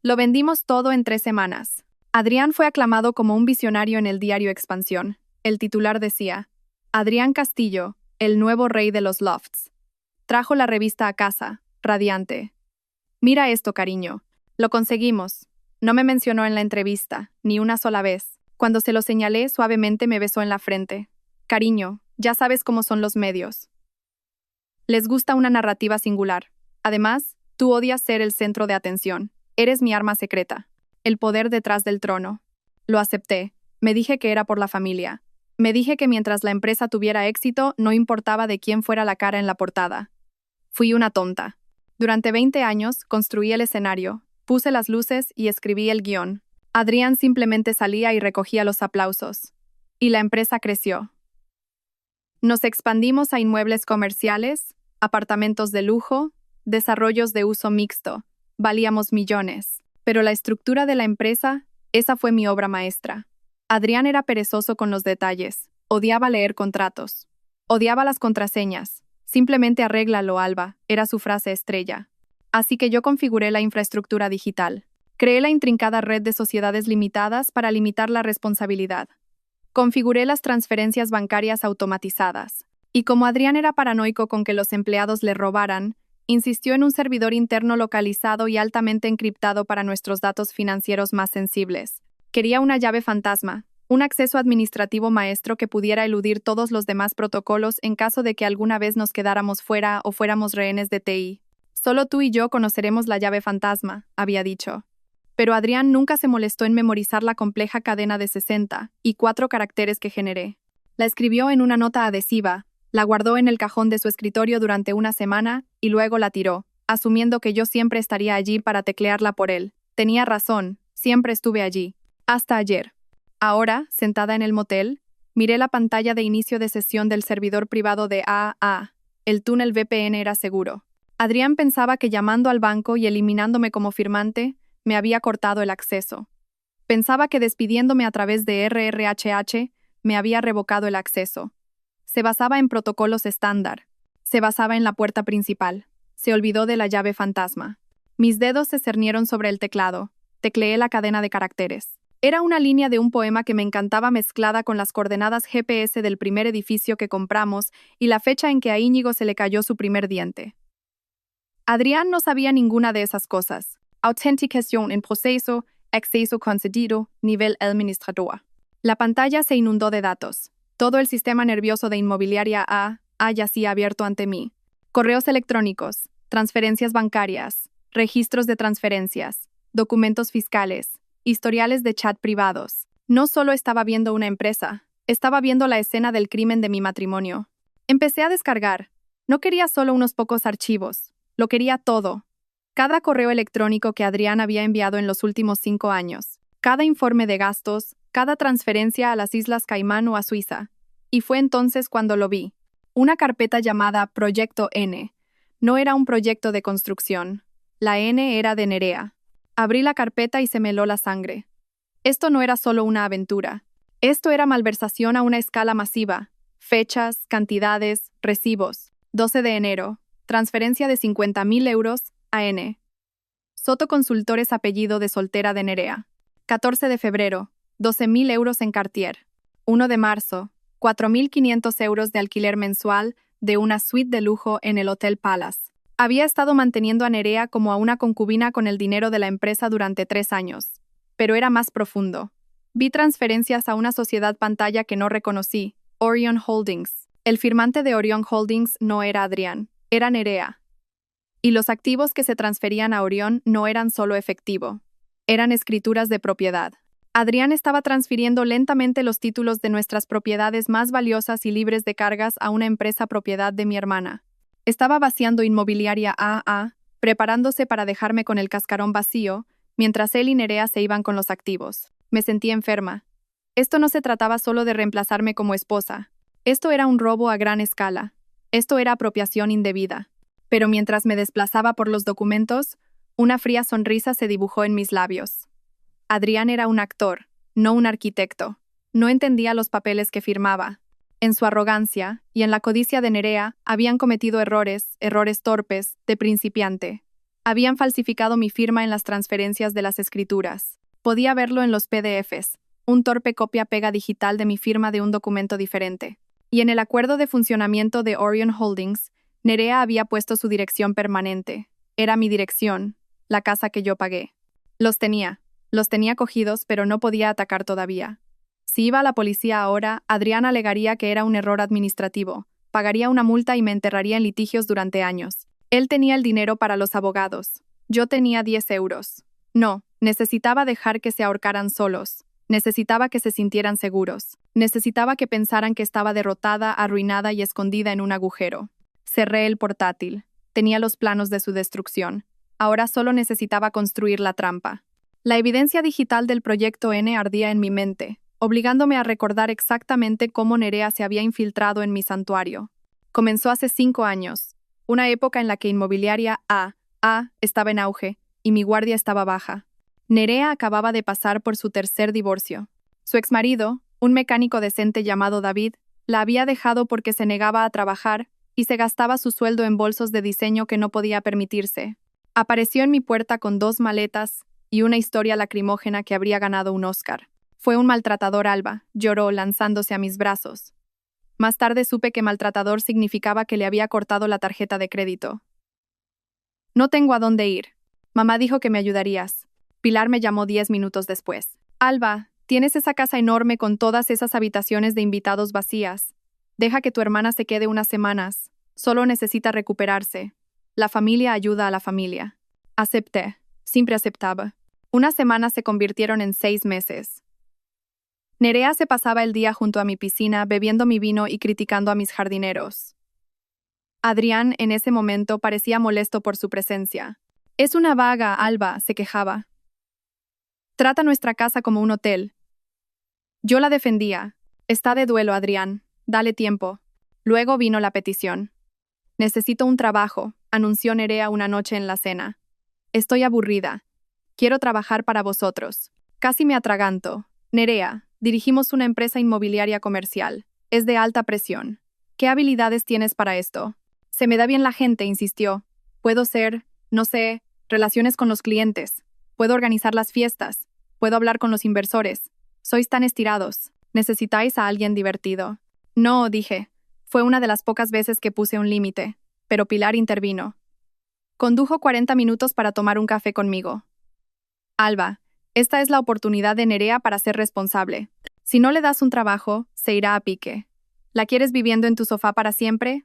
Speaker 1: Lo vendimos todo en 3 semanas. Adrián fue aclamado como un visionario en el diario Expansión. El titular decía: Adrián Castillo, el nuevo rey de los lofts. Trajo la revista a casa, radiante. «Mira esto, cariño. Lo conseguimos». No me mencionó en la entrevista, ni una sola vez. Cuando se lo señalé, suavemente me besó en la frente. «Cariño, ya sabes cómo son los medios. Les gusta una narrativa singular. Además, tú odias ser el centro de atención. Eres mi arma secreta. El poder detrás del trono». Lo acepté. Me dije que era por la familia. Me dije que mientras la empresa tuviera éxito, no importaba de quién fuera la cara en la portada. Fui una tonta. Durante 20 años, construí el escenario, puse las luces y escribí el guión. Adrián simplemente salía y recogía los aplausos. Y la empresa creció. Nos expandimos a inmuebles comerciales, apartamentos de lujo, desarrollos de uso mixto. Valíamos millones. Pero la estructura de la empresa, esa fue mi obra maestra. Adrián era perezoso con los detalles. Odiaba leer contratos. Odiaba las contraseñas. «Simplemente arréglalo, Alba», era su frase estrella. Así que yo configuré la infraestructura digital. Creé la intrincada red de sociedades limitadas para limitar la responsabilidad. Configuré las transferencias bancarias automatizadas. Y como Adrián era paranoico con que los empleados le robaran, insistió en un servidor interno localizado y altamente encriptado para nuestros datos financieros más sensibles. Quería una llave fantasma, un acceso administrativo maestro que pudiera eludir todos los demás protocolos en caso de que alguna vez nos quedáramos fuera o fuéramos rehenes de TI. «Solo tú y yo conoceremos la llave fantasma», había dicho. Pero Adrián nunca se molestó en memorizar la compleja cadena de 64 caracteres que generé. La escribió en una nota adhesiva, la guardó en el cajón de su escritorio durante una semana y luego la tiró, asumiendo que yo siempre estaría allí para teclearla por él. Tenía razón, siempre estuve allí. Hasta ayer. Ahora, sentada en el motel, miré la pantalla de inicio de sesión del servidor privado de AA. El túnel VPN era seguro. Adrián pensaba que llamando al banco y eliminándome como firmante, me había cortado el acceso. Pensaba que despidiéndome a través de RRHH, me había revocado el acceso. Se basaba en protocolos estándar. Se basaba en la puerta principal. Se olvidó de la llave fantasma. Mis dedos se cernieron sobre el teclado. Tecleé la cadena de caracteres. Era una línea de un poema que me encantaba mezclada con las coordenadas GPS del primer edificio que compramos y la fecha en que a Íñigo se le cayó su primer diente. Adrián no sabía ninguna de esas cosas. Autenticación en proceso, acceso concedido, nivel administrador. La pantalla se inundó de datos. Todo el sistema nervioso de Inmobiliaria A yacía abierto ante mí. Correos electrónicos, transferencias bancarias, registros de transferencias, documentos fiscales, historiales de chat privados. No solo estaba viendo una empresa, estaba viendo la escena del crimen de mi matrimonio. Empecé a descargar. No quería solo unos pocos archivos, lo quería todo. Cada correo electrónico que Adrián había enviado en los últimos 5 años, cada informe de gastos, cada transferencia a las Islas Caimán o a Suiza. Y fue entonces cuando lo vi. Una carpeta llamada Proyecto N. No era un proyecto de construcción. La N era de Nerea. Abrí la carpeta y se me heló la sangre. Esto no era solo una aventura. Esto era malversación a una escala masiva. Fechas, cantidades, recibos. 12 de enero. Transferencia de 50.000 euros a N. Soto Consultores, apellido de soltera de Nerea. 14 de febrero. 12.000 euros en Cartier. 1 de marzo. 4.500 euros de alquiler mensual de una suite de lujo en el Hotel Palace. Había estado manteniendo a Nerea como a una concubina con el dinero de la empresa durante 3 años. Pero era más profundo. Vi transferencias a una sociedad pantalla que no reconocí, Orion Holdings. El firmante de Orion Holdings no era Adrián, era Nerea. Y los activos que se transferían a Orión no eran solo efectivo. Eran escrituras de propiedad. Adrián estaba transfiriendo lentamente los títulos de nuestras propiedades más valiosas y libres de cargas a una empresa propiedad de mi hermana. Estaba vaciando Inmobiliaria AA, preparándose para dejarme con el cascarón vacío, mientras él y Nerea se iban con los activos. Me sentí enferma. Esto no se trataba solo de reemplazarme como esposa. Esto era un robo a gran escala. Esto era apropiación indebida. Pero mientras me desplazaba por los documentos, una fría sonrisa se dibujó en mis labios. Adrián era un actor, no un arquitecto. No entendía los papeles que firmaba. En su arrogancia y en la codicia de Nerea habían cometido errores torpes, de principiante. Habían falsificado mi firma en las transferencias de las escrituras. Podía verlo en los PDFs, un torpe copia-pega digital de mi firma de un documento diferente. Y en el acuerdo de funcionamiento de Orion Holdings, Nerea había puesto su dirección permanente. Era mi dirección, la casa que yo pagué. Los tenía cogidos, pero no podía atacar todavía. Si iba a la policía ahora, Adrián alegaría que era un error administrativo, pagaría una multa y me enterraría en litigios durante años. Él tenía el dinero para los abogados. Yo tenía 10 euros. No, necesitaba dejar que se ahorcaran solos. Necesitaba que se sintieran seguros. Necesitaba que pensaran que estaba derrotada, arruinada y escondida en un agujero. Cerré el portátil. Tenía los planos de su destrucción. Ahora solo necesitaba construir la trampa. La evidencia digital del proyecto N ardía en mi mente, obligándome a recordar exactamente cómo Nerea se había infiltrado en mi santuario. Comenzó hace 5 años, una época en la que Inmobiliaria AA estaba en auge y mi guardia estaba baja. Nerea acababa de pasar por su tercer divorcio. Su exmarido, un mecánico decente llamado David, la había dejado porque se negaba a trabajar y se gastaba su sueldo en bolsos de diseño que no podía permitirse. Apareció en mi puerta con 2 maletas y una historia lacrimógena que habría ganado un Oscar. Fue un maltratador, Alba, lloró lanzándose a mis brazos. Más tarde supe que maltratador significaba que le había cortado la tarjeta de crédito. No tengo a dónde ir. Mamá dijo que me ayudarías. Pilar me llamó 10 minutos después. Alba, tienes esa casa enorme con todas esas habitaciones de invitados vacías. Deja que tu hermana se quede unas semanas. Solo necesita recuperarse. La familia ayuda a la familia. Acepté. Siempre aceptaba. Unas semanas se convirtieron en 6 meses. Nerea se pasaba el día junto a mi piscina bebiendo mi vino y criticando a mis jardineros. Adrián, en ese momento, parecía molesto por su presencia. Es una vaga, Alba, se quejaba. Trata nuestra casa como un hotel. Yo la defendía. Está de duelo, Adrián. Dale tiempo. Luego vino la petición. Necesito un trabajo, anunció Nerea una noche en la cena. Estoy aburrida. Quiero trabajar para vosotros. Casi me atraganto. Nerea, dirigimos una empresa inmobiliaria comercial. Es de alta presión. ¿Qué habilidades tienes para esto? Se me da bien la gente, insistió. Puedo ser, no sé, relaciones con los clientes. Puedo organizar las fiestas. Puedo hablar con los inversores. Sois tan estirados. Necesitáis a alguien divertido. No, dije. Fue una de las pocas veces que puse un límite, pero Pilar intervino. Condujo 40 minutos para tomar un café conmigo. Alba, esta es la oportunidad de Nerea para ser responsable. Si no le das un trabajo, se irá a pique. ¿La quieres viviendo en tu sofá para siempre?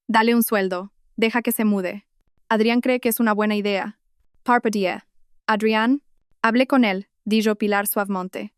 Speaker 1: Dale un sueldo. Deja que se mude. Adrián cree que es una buena idea. Parpadía. Adrián, hablé con él, dijo Pilar suavemente.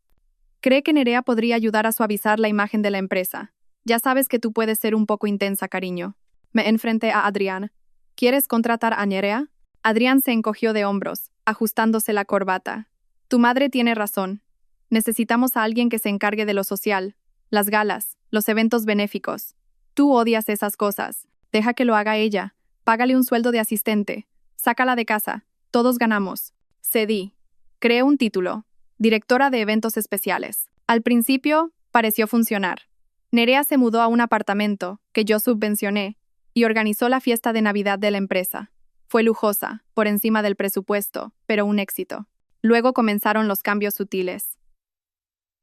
Speaker 1: Cree que Nerea podría ayudar a suavizar la imagen de la empresa. Ya sabes que tú puedes ser un poco intensa, cariño. Me enfrenté a Adrián. ¿Quieres contratar a Nerea? Adrián se encogió de hombros, ajustándose la corbata. Tu madre tiene razón. Necesitamos a alguien que se encargue de lo social, las galas, los eventos benéficos. Tú odias esas cosas. Deja que lo haga ella. Págale un sueldo de asistente. Sácala de casa. Todos ganamos. Cedí. Creé un título. Directora de eventos especiales. Al principio, pareció funcionar. Nerea se mudó a un apartamento, que yo subvencioné, y organizó la fiesta de Navidad de la empresa. Fue lujosa, por encima del presupuesto, pero un éxito. Luego comenzaron los cambios sutiles.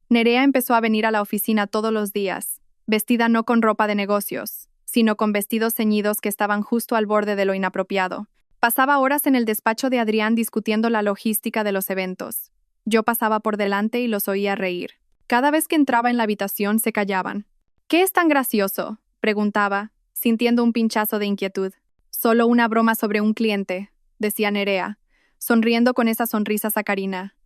Speaker 1: Nerea empezó a venir a la oficina todos los días, vestida no con ropa de negocios, sino con vestidos ceñidos que estaban justo al borde de lo inapropiado. Pasaba horas en el despacho de Adrián discutiendo la logística de los eventos. Yo pasaba por delante y los oía reír. Cada vez que entraba en la habitación se callaban. ¿Qué es tan gracioso?, preguntaba, sintiendo un pinchazo de inquietud. Solo una broma sobre un cliente, decía Nerea, sonriendo con esa sonrisa sacarina.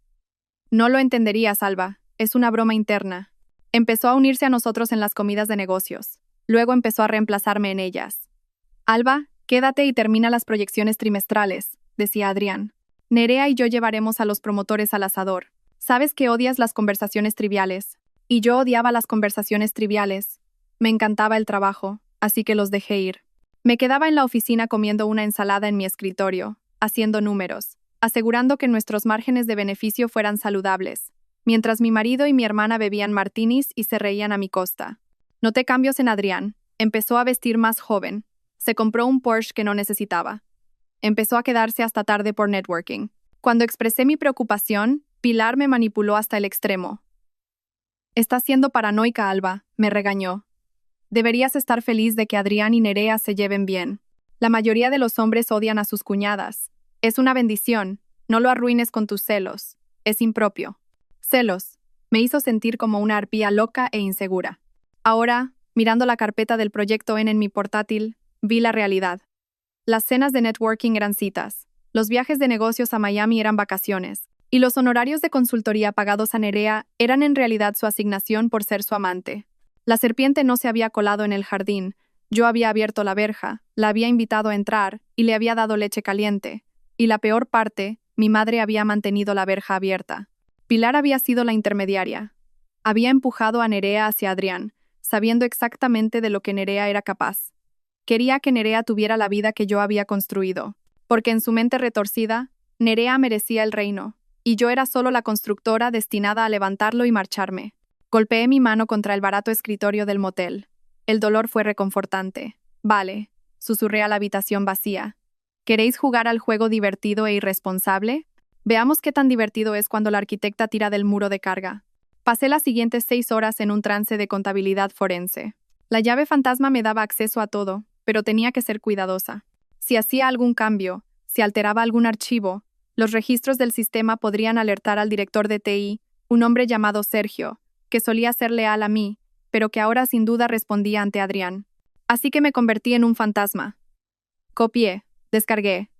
Speaker 1: No lo entenderías, Alba, es una broma interna. Empezó a unirse a nosotros en las comidas de negocios. Luego empezó a reemplazarme en ellas. Alba, quédate y termina las proyecciones trimestrales, decía Adrián. Nerea y yo llevaremos a los promotores al asador. Sabes que odias las conversaciones triviales. Y yo odiaba las conversaciones triviales. Me encantaba el trabajo, así que los dejé ir. Me quedaba en la oficina comiendo una ensalada en mi escritorio, haciendo números, asegurando que nuestros márgenes de beneficio fueran saludables, mientras mi marido y mi hermana bebían martinis y se reían a mi costa. Noté cambios en Adrián. Empezó a vestir más joven. Se compró un Porsche que no necesitaba. Empezó a quedarse hasta tarde por networking. Cuando expresé mi preocupación, Pilar me manipuló hasta el extremo. «Estás siendo paranoica, Alba», me regañó. «Deberías estar feliz de que Adrián y Nerea se lleven bien. La mayoría de los hombres odian a sus cuñadas. Es una bendición. No lo arruines con tus celos. Es impropio». Celos. Me hizo sentir como una arpía loca e insegura. Ahora, mirando la carpeta del Proyecto N en mi portátil, vi la realidad. Las cenas de networking eran citas, los viajes de negocios a Miami eran vacaciones, y los honorarios de consultoría pagados a Nerea eran en realidad su asignación por ser su amante. La serpiente no se había colado en el jardín, yo había abierto la verja, la había invitado a entrar y le había dado leche caliente. Y la peor parte, mi madre había mantenido la verja abierta. Pilar había sido la intermediaria. Había empujado a Nerea hacia Adrián, sabiendo exactamente de lo que Nerea era capaz. Quería que Nerea tuviera la vida que yo había construido, porque en su mente retorcida, Nerea merecía el reino, y yo era solo la constructora destinada a levantarlo y marcharme. Golpeé mi mano contra el barato escritorio del motel. El dolor fue reconfortante. «Vale», susurré a la habitación vacía. «¿Queréis jugar al juego divertido e irresponsable? Veamos qué tan divertido es cuando la arquitecta tira del muro de carga». Pasé las siguientes 6 horas en un trance de contabilidad forense. La llave fantasma me daba acceso a todo, pero tenía que ser cuidadosa. Si hacía algún cambio, si alteraba algún archivo, los registros del sistema podrían alertar al director de TI, un hombre llamado Sergio, que solía ser leal a mí, pero que ahora sin duda respondía ante Adrián. Así que me convertí en un fantasma. Copié, descargué.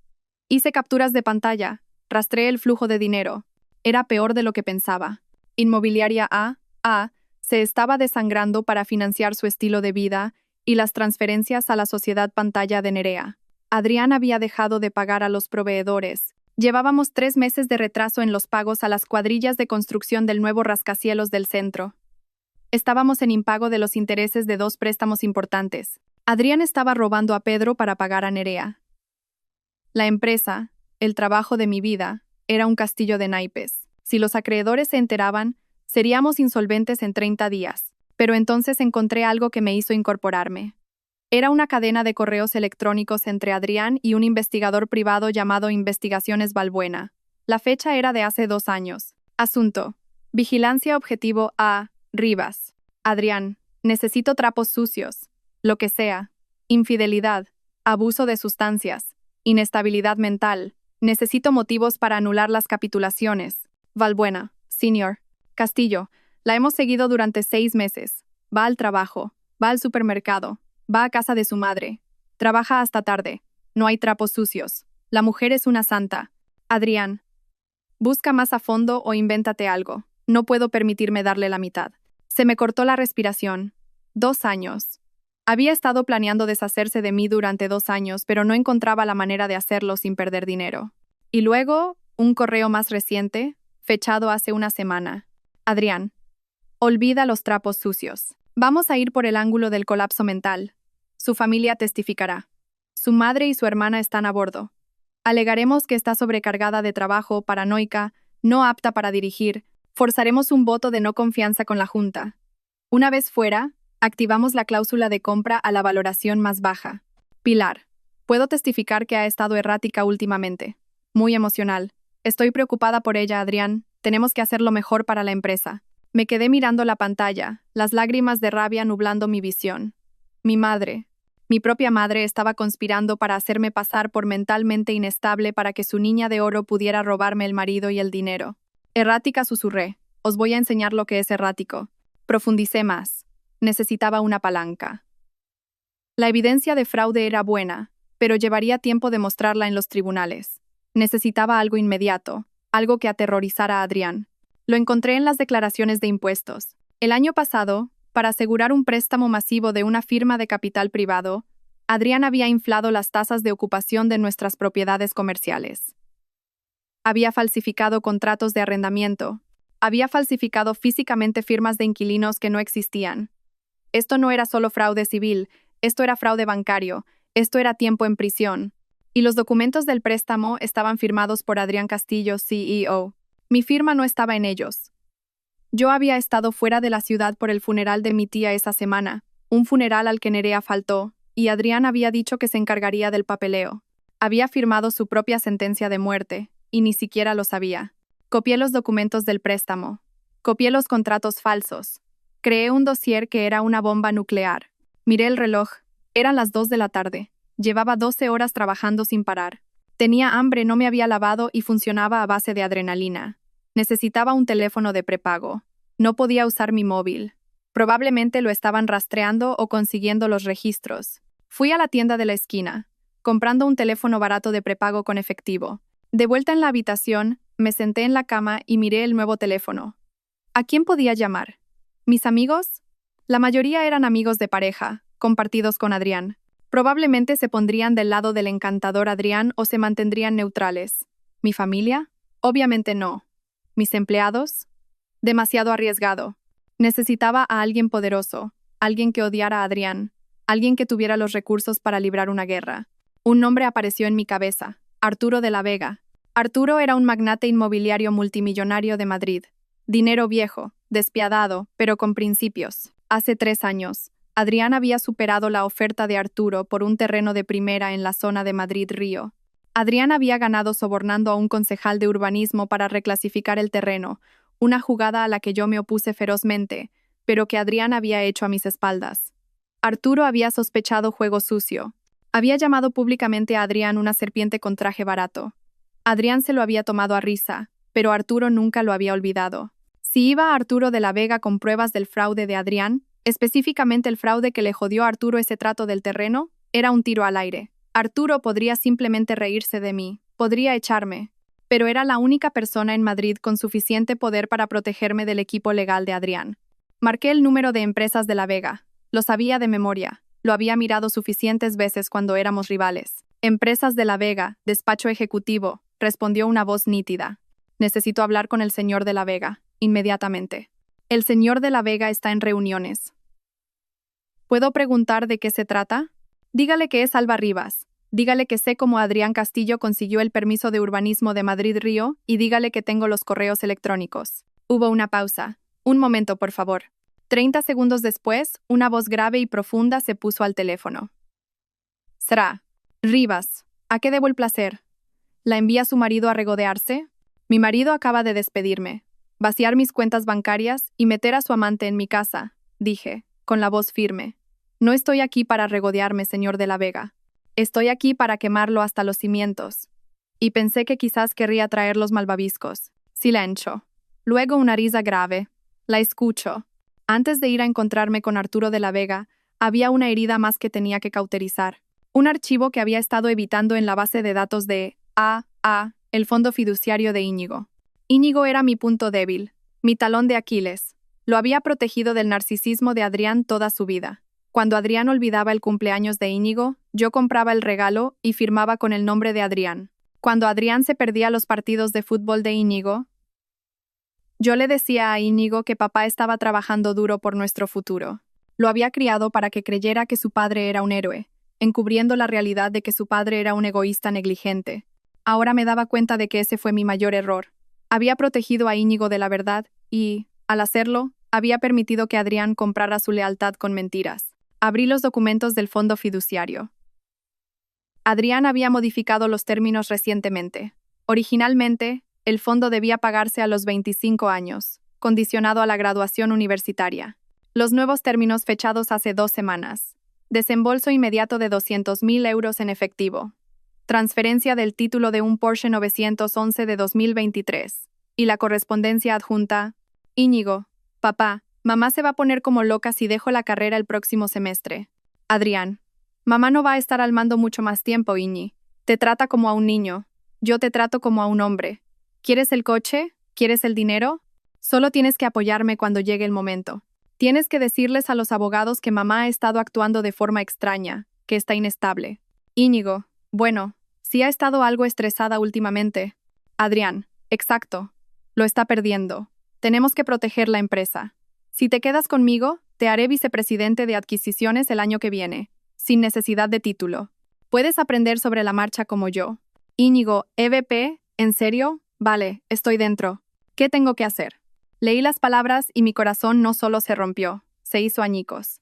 Speaker 1: Hice capturas de pantalla, rastreé el flujo de dinero. Era peor de lo que pensaba. Inmobiliaria A se estaba desangrando para financiar su estilo de vida y las transferencias a la sociedad pantalla de Nerea. Adrián había dejado de pagar a los proveedores. Llevábamos 3 meses de retraso en los pagos a las cuadrillas de construcción del nuevo rascacielos del centro. Estábamos en impago de los intereses de 2 préstamos importantes. Adrián estaba robando a Pedro para pagar a Nerea. La empresa, el trabajo de mi vida, era un castillo de naipes. Si los acreedores se enteraban, seríamos insolventes en 30 días. Pero entonces encontré algo que me hizo incorporarme. Era una cadena de correos electrónicos entre Adrián y un investigador privado llamado Investigaciones Balbuena. La fecha era de hace 2 años. Asunto: Vigilancia objetivo A. Rivas. Adrián, necesito trapos sucios. Lo que sea. Infidelidad. Abuso de sustancias. Inestabilidad mental. Necesito motivos para anular las capitulaciones. Balbuena, Senior. Castillo, la hemos seguido durante 6 meses. Va al trabajo. Va al supermercado. Va a casa de su madre. Trabaja hasta tarde. No hay trapos sucios. La mujer es una santa. Adrián, busca más a fondo o invéntate algo. No puedo permitirme darle la mitad. Se me cortó la respiración. 2 años. Había estado planeando deshacerse de mí durante 2 años, pero no encontraba la manera de hacerlo sin perder dinero. Y luego, un correo más reciente, fechado hace una semana. Adrián, olvida los trapos sucios. Vamos a ir por el ángulo del colapso mental. Su familia testificará. Su madre y su hermana están a bordo. Alegaremos que está sobrecargada de trabajo, paranoica, no apta para dirigir. Forzaremos un voto de no confianza con la Junta. Una vez fuera, activamos la cláusula de compra a la valoración más baja. Pilar. Puedo testificar que ha estado errática últimamente. Muy emocional. Estoy preocupada por ella, Adrián. Tenemos que hacer lo mejor para la empresa. Me quedé mirando la pantalla, las lágrimas de rabia nublando mi visión. Mi madre. Mi propia madre estaba conspirando para hacerme pasar por mentalmente inestable para que su niña de oro pudiera robarme el marido y el dinero. Errática, susurré. Os voy a enseñar lo que es errático. Profundicé más. Necesitaba una palanca. La evidencia de fraude era buena, pero llevaría tiempo demostrarla en los tribunales. Necesitaba algo inmediato, algo que aterrorizara a Adrián. Lo encontré en las declaraciones de impuestos. El año pasado, para asegurar un préstamo masivo de una firma de capital privado, Adrián había inflado las tasas de ocupación de nuestras propiedades comerciales. Había falsificado contratos de arrendamiento. Había falsificado físicamente firmas de inquilinos que no existían. Esto no era solo fraude civil, esto era fraude bancario, esto era tiempo en prisión. Y los documentos del préstamo estaban firmados por Adrián Castillo, CEO. Mi firma no estaba en ellos. Yo había estado fuera de la ciudad por el funeral de mi tía esa semana, un funeral al que Nerea faltó, y Adrián había dicho que se encargaría del papeleo. Había firmado su propia sentencia de muerte, y ni siquiera lo sabía. Copié los documentos del préstamo. Copié los contratos falsos. Creé un dossier que era una bomba nuclear. Miré el reloj. Eran las 2 de la tarde. Llevaba 12 horas trabajando sin parar. Tenía hambre, no me había lavado y funcionaba a base de adrenalina. Necesitaba un teléfono de prepago. No podía usar mi móvil. Probablemente lo estaban rastreando o consiguiendo los registros. Fui a la tienda de la esquina, comprando un teléfono barato de prepago con efectivo. De vuelta en la habitación, me senté en la cama y miré el nuevo teléfono. ¿A quién podía llamar? ¿Mis amigos? La mayoría eran amigos de pareja, compartidos con Adrián. Probablemente se pondrían del lado del encantador Adrián o se mantendrían neutrales. ¿Mi familia? Obviamente no. ¿Mis empleados? Demasiado arriesgado. Necesitaba a alguien poderoso, alguien que odiara a Adrián, alguien que tuviera los recursos para librar una guerra. Un nombre apareció en mi cabeza: Arturo de la Vega. Arturo era un magnate inmobiliario multimillonario de Madrid. Dinero viejo, despiadado, pero con principios. Hace 3 años, Adrián había superado la oferta de Arturo por un terreno de primera en la zona de Madrid-Río. Adrián había ganado sobornando a un concejal de urbanismo para reclasificar el terreno, una jugada a la que yo me opuse ferozmente, pero que Adrián había hecho a mis espaldas. Arturo había sospechado juego sucio. Había llamado públicamente a Adrián una serpiente con traje barato. Adrián se lo había tomado a risa, pero Arturo nunca lo había olvidado. Si iba a Arturo de la Vega con pruebas del fraude de Adrián, específicamente el fraude que le jodió a Arturo ese trato del terreno, era un tiro al aire. Arturo podría simplemente reírse de mí, podría echarme, pero era la única persona en Madrid con suficiente poder para protegerme del equipo legal de Adrián. Marqué el número de empresas de la Vega. Lo sabía de memoria. Lo había mirado suficientes veces cuando éramos rivales. Empresas de la Vega, despacho ejecutivo, respondió una voz nítida. Necesito hablar con el señor de la Vega, inmediatamente. El señor de la Vega está en reuniones. ¿Puedo preguntar de qué se trata? Dígale que es Alba Rivas. Dígale que sé cómo Adrián Castillo consiguió el permiso de urbanismo de Madrid-Río y dígale que tengo los correos electrónicos. Hubo una pausa. Un momento, por favor. 30 segundos después, una voz grave y profunda se puso al teléfono. Será. Rivas, ¿a qué debo el placer? ¿La envía su marido a regodearse? Mi marido acaba de despedirme, vaciar mis cuentas bancarias y meter a su amante en mi casa, dije, con la voz firme. No estoy aquí para regodearme, señor de la Vega. Estoy aquí para quemarlo hasta los cimientos. Y pensé que quizás querría traer los malvaviscos. Silencio. Luego una risa grave. La escucho. Antes de ir a encontrarme con Arturo de la Vega, había una herida más que tenía que cauterizar. Un archivo que había estado evitando en la base de datos de el fondo fiduciario de Íñigo. Íñigo era mi punto débil, mi talón de Aquiles. Lo había protegido del narcisismo de Adrián toda su vida. Cuando Adrián olvidaba el cumpleaños de Íñigo, yo compraba el regalo y firmaba con el nombre de Adrián. Cuando Adrián se perdía los partidos de fútbol de Íñigo, yo le decía a Íñigo que papá estaba trabajando duro por nuestro futuro. Lo había criado para que creyera que su padre era un héroe. encubriendo la realidad de que su padre era un egoísta negligente. Ahora me daba cuenta de que ese fue mi mayor error. Había protegido a Íñigo de la verdad y, al hacerlo, había permitido que Adrián comprara su lealtad con mentiras. Abrí los documentos del fondo fiduciario. Adrián había modificado los términos recientemente. Originalmente, el fondo debía pagarse a los 25 años, condicionado a la graduación universitaria. Los nuevos términos fechados hace 2 semanas. Desembolso inmediato de 200.000 euros en efectivo. Transferencia del título de un Porsche 911 de 2023. Y la correspondencia adjunta. Íñigo, papá, mamá se va a poner como loca si dejo la carrera el próximo semestre. Adrián, mamá no va a estar al mando mucho más tiempo, Iñi. Te trata como a un niño. Yo te trato como a un hombre. ¿Quieres el coche? ¿Quieres el dinero? Solo tienes que apoyarme cuando llegue el momento. Tienes que decirles a los abogados que mamá ha estado actuando de forma extraña, que está inestable. Íñigo, bueno, sí ha estado algo estresada últimamente. Adrián, exacto. Lo está perdiendo. Tenemos que proteger la empresa. Si te quedas conmigo, te haré vicepresidente de adquisiciones el año que viene, sin necesidad de título. Puedes aprender sobre la marcha como yo. Íñigo, EVP, ¿en serio? Vale, estoy dentro. ¿Qué tengo que hacer? Leí las palabras y mi corazón no solo se rompió, se hizo añicos.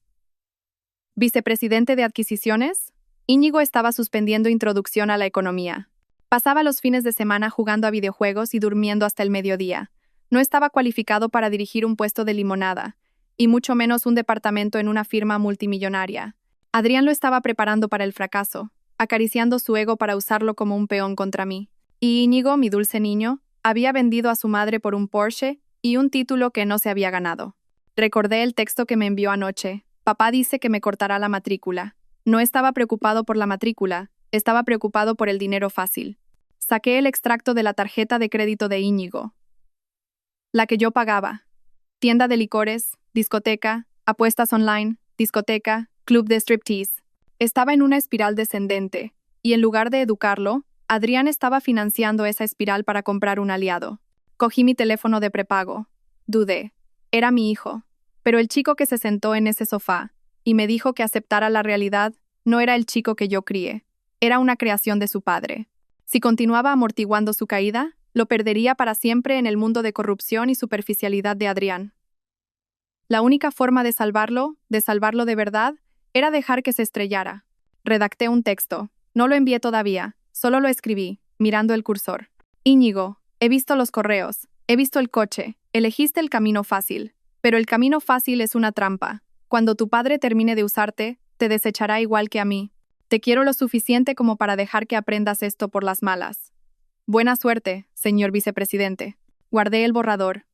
Speaker 1: ¿Vicepresidente de adquisiciones? Íñigo estaba suspendiendo introducción a la economía. Pasaba los fines de semana jugando a videojuegos y durmiendo hasta el mediodía. No estaba cualificado para dirigir un puesto de limonada, y mucho menos un departamento en una firma multimillonaria. Adrián lo estaba preparando para el fracaso, acariciando su ego para usarlo como un peón contra mí. Y Íñigo, mi dulce niño, había vendido a su madre por un Porsche y un título que no se había ganado. Recordé el texto que me envió anoche. Papá dice que me cortará la matrícula. No estaba preocupado por la matrícula, estaba preocupado por el dinero fácil. Saqué el extracto de la tarjeta de crédito de Íñigo. La que yo pagaba. Tienda de licores, discoteca, apuestas online, discoteca, club de striptease. Estaba en una espiral descendente, y en lugar de educarlo, Adrián estaba financiando esa espiral para comprar un aliado. Cogí mi teléfono de prepago. Dudé. Era mi hijo. Pero el chico que se sentó en ese sofá y me dijo que aceptara la realidad no era el chico que yo crié. Era una creación de su padre. Si continuaba amortiguando su caída, lo perdería para siempre en el mundo de corrupción y superficialidad de Adrián. La única forma de salvarlo de verdad, era dejar que se estrellara. Redacté un texto. No lo envié todavía, solo lo escribí, mirando el cursor. Íñigo, he visto los correos, he visto el coche, elegiste el camino fácil. Pero el camino fácil es una trampa. Cuando tu padre termine de usarte, te desechará igual que a mí. Te quiero lo suficiente como para dejar que aprendas esto por las malas. Buena suerte, señor vicepresidente. Guardé el borrador.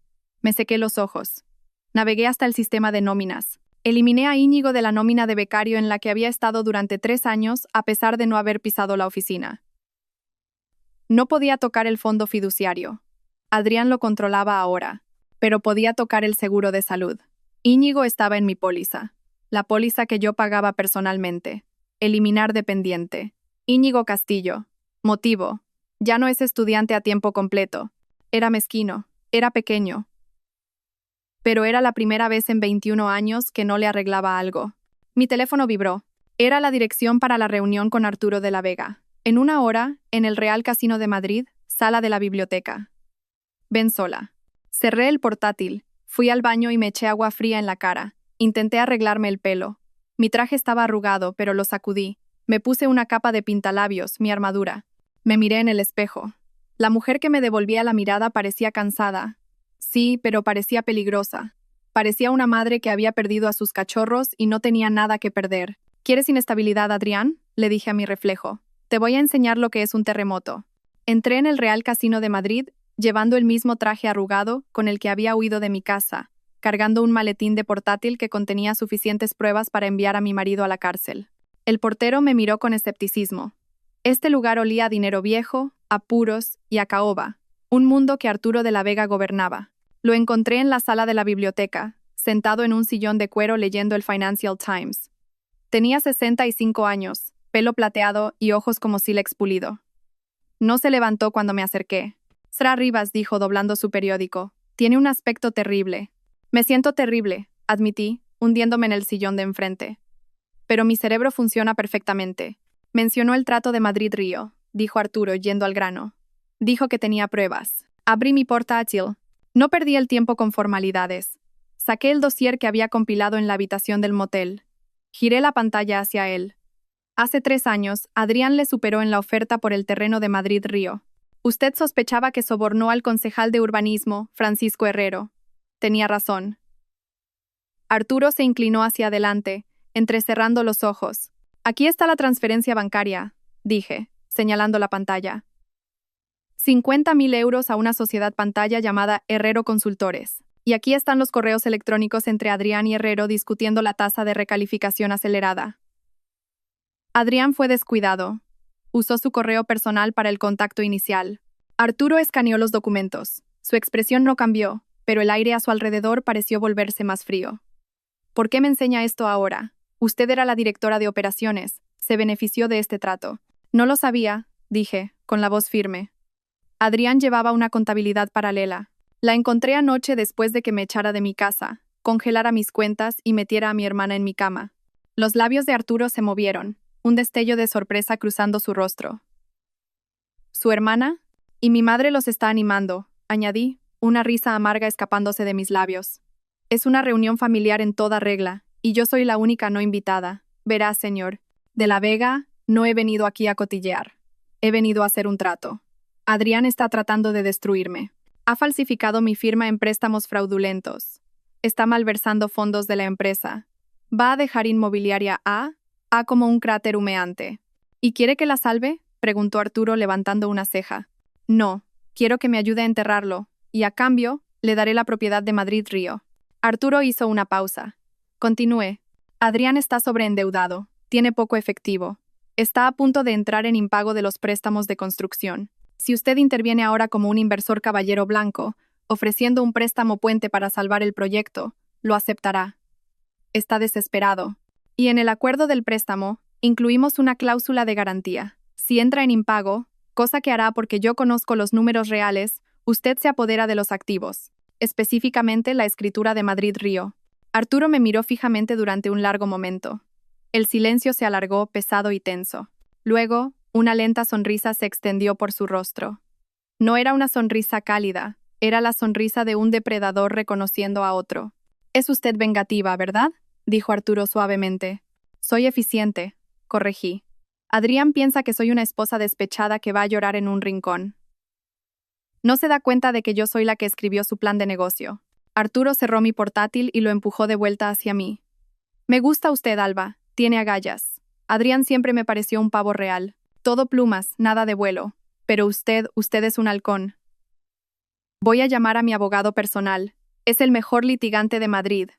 Speaker 1: Me sequé los ojos. Navegué hasta el sistema de nóminas. Eliminé a Íñigo de la nómina de becario en la que había estado durante 3 años a pesar de no haber pisado la oficina. No podía tocar el fondo fiduciario. Adrián lo controlaba ahora, pero podía tocar el seguro de salud. Íñigo estaba en mi póliza, la póliza que yo pagaba personalmente. Eliminar dependiente. Íñigo Castillo. Motivo. Ya no es estudiante a tiempo completo. Era mezquino, era pequeño. Pero era la primera vez en 21 años que no le arreglaba algo. Mi teléfono vibró. Era la dirección para la reunión con Arturo de la Vega. En 1 hora, en el Real Casino de Madrid, sala de la biblioteca. Ven sola. Cerré el portátil, fui al baño y me eché agua fría en la cara. Intenté arreglarme el pelo. Mi traje estaba arrugado, pero lo sacudí. Me puse una capa de pintalabios, mi armadura. Me miré en el espejo. La mujer que me devolvía la mirada parecía cansada. Sí, pero parecía peligrosa. Parecía una madre que había perdido a sus cachorros y no tenía nada que perder. ¿Quieres inestabilidad, Adrián? Le dije a mi reflejo. Te voy a enseñar lo que es un terremoto. Entré en el Real Casino de Madrid, llevando el mismo traje arrugado con el que había huido de mi casa, cargando un maletín de portátil que contenía suficientes pruebas para enviar a mi marido a la cárcel. El portero me miró con escepticismo. Este lugar olía a dinero viejo, a puros y a caoba, un mundo que Arturo de la Vega gobernaba. Lo encontré en la sala de la biblioteca, sentado en un sillón de cuero leyendo el Financial Times. Tenía 65 años, pelo plateado y ojos como sílex pulido. No se levantó cuando me acerqué. Sra Rivas dijo doblando su periódico. Tiene un aspecto terrible. Me siento terrible, admití, hundiéndome en el sillón de enfrente. pero mi cerebro funciona perfectamente. Mencionó el trato de Madrid-Río, dijo Arturo yendo al grano. Dijo que tenía pruebas. Abrí mi portátil. No perdí el tiempo con formalidades. Saqué el dossier que había compilado en la habitación del motel. Giré la pantalla hacia él. Hace 3 años, Adrián le superó en la oferta por el terreno de Madrid-Río. Usted sospechaba que sobornó al concejal de urbanismo, Francisco Herrero. Tenía razón. Arturo se inclinó hacia adelante, entrecerrando los ojos. Aquí está la transferencia bancaria, dije, señalando la pantalla. 50.000 euros a una sociedad pantalla llamada Herrero Consultores. Y aquí están los correos electrónicos entre Adrián y Herrero discutiendo la tasa de recalificación acelerada. Adrián fue descuidado. Usó su correo personal para el contacto inicial. Arturo escaneó los documentos. Su expresión no cambió, pero el aire a su alrededor pareció volverse más frío. ¿Por qué me enseña esto ahora? Usted era la directora de operaciones. Se benefició de este trato. No lo sabía, dije, con la voz firme. Adrián llevaba una contabilidad paralela. La encontré anoche después de que me echara de mi casa, congelara mis cuentas y metiera a mi hermana en mi cama. Los labios de Arturo se movieron, un destello de sorpresa cruzando su rostro. ¿Su hermana? Y mi madre los está animando, añadí, una risa amarga escapándose de mis labios. Es una reunión familiar en toda regla, y yo soy la única no invitada. Verá, señor. De la Vega, no he venido aquí a cotillear. He venido a hacer un trato. Adrián está tratando de destruirme. Ha falsificado mi firma en préstamos fraudulentos. Está malversando fondos de la empresa. Va a dejar Inmobiliaria A como un cráter humeante. ¿Y quiere que la salve? Preguntó Arturo levantando una ceja. No, quiero que me ayude a enterrarlo, y a cambio, le daré la propiedad de Madrid-Río. Arturo hizo una pausa. Continué. Adrián está sobreendeudado, tiene poco efectivo. Está a punto de entrar en impago de los préstamos de construcción. Si usted interviene ahora como un inversor caballero blanco, ofreciendo un préstamo puente para salvar el proyecto, lo aceptará. Está desesperado. Y en el acuerdo del préstamo, incluimos una cláusula de garantía. Si entra en impago, cosa que hará porque yo conozco los números reales, usted se apodera de los activos, específicamente la escritura de Madrid-Río. Arturo me miró fijamente durante un largo momento. El silencio se alargó, pesado y tenso. Luego, una lenta sonrisa se extendió por su rostro. No era una sonrisa cálida, era la sonrisa de un depredador reconociendo a otro. «Es usted vengativa, ¿verdad?», dijo Arturo suavemente. «Soy eficiente», corregí. Adrián piensa que soy una esposa despechada que va a llorar en un rincón. No se da cuenta de que yo soy la que escribió su plan de negocio. Arturo cerró mi portátil y lo empujó de vuelta hacia mí. «Me gusta usted, Alba. Tiene agallas. Adrián siempre me pareció un pavo real. Todo plumas, nada de vuelo. Pero usted es un halcón. Voy a llamar a mi abogado personal. Es el mejor litigante de Madrid.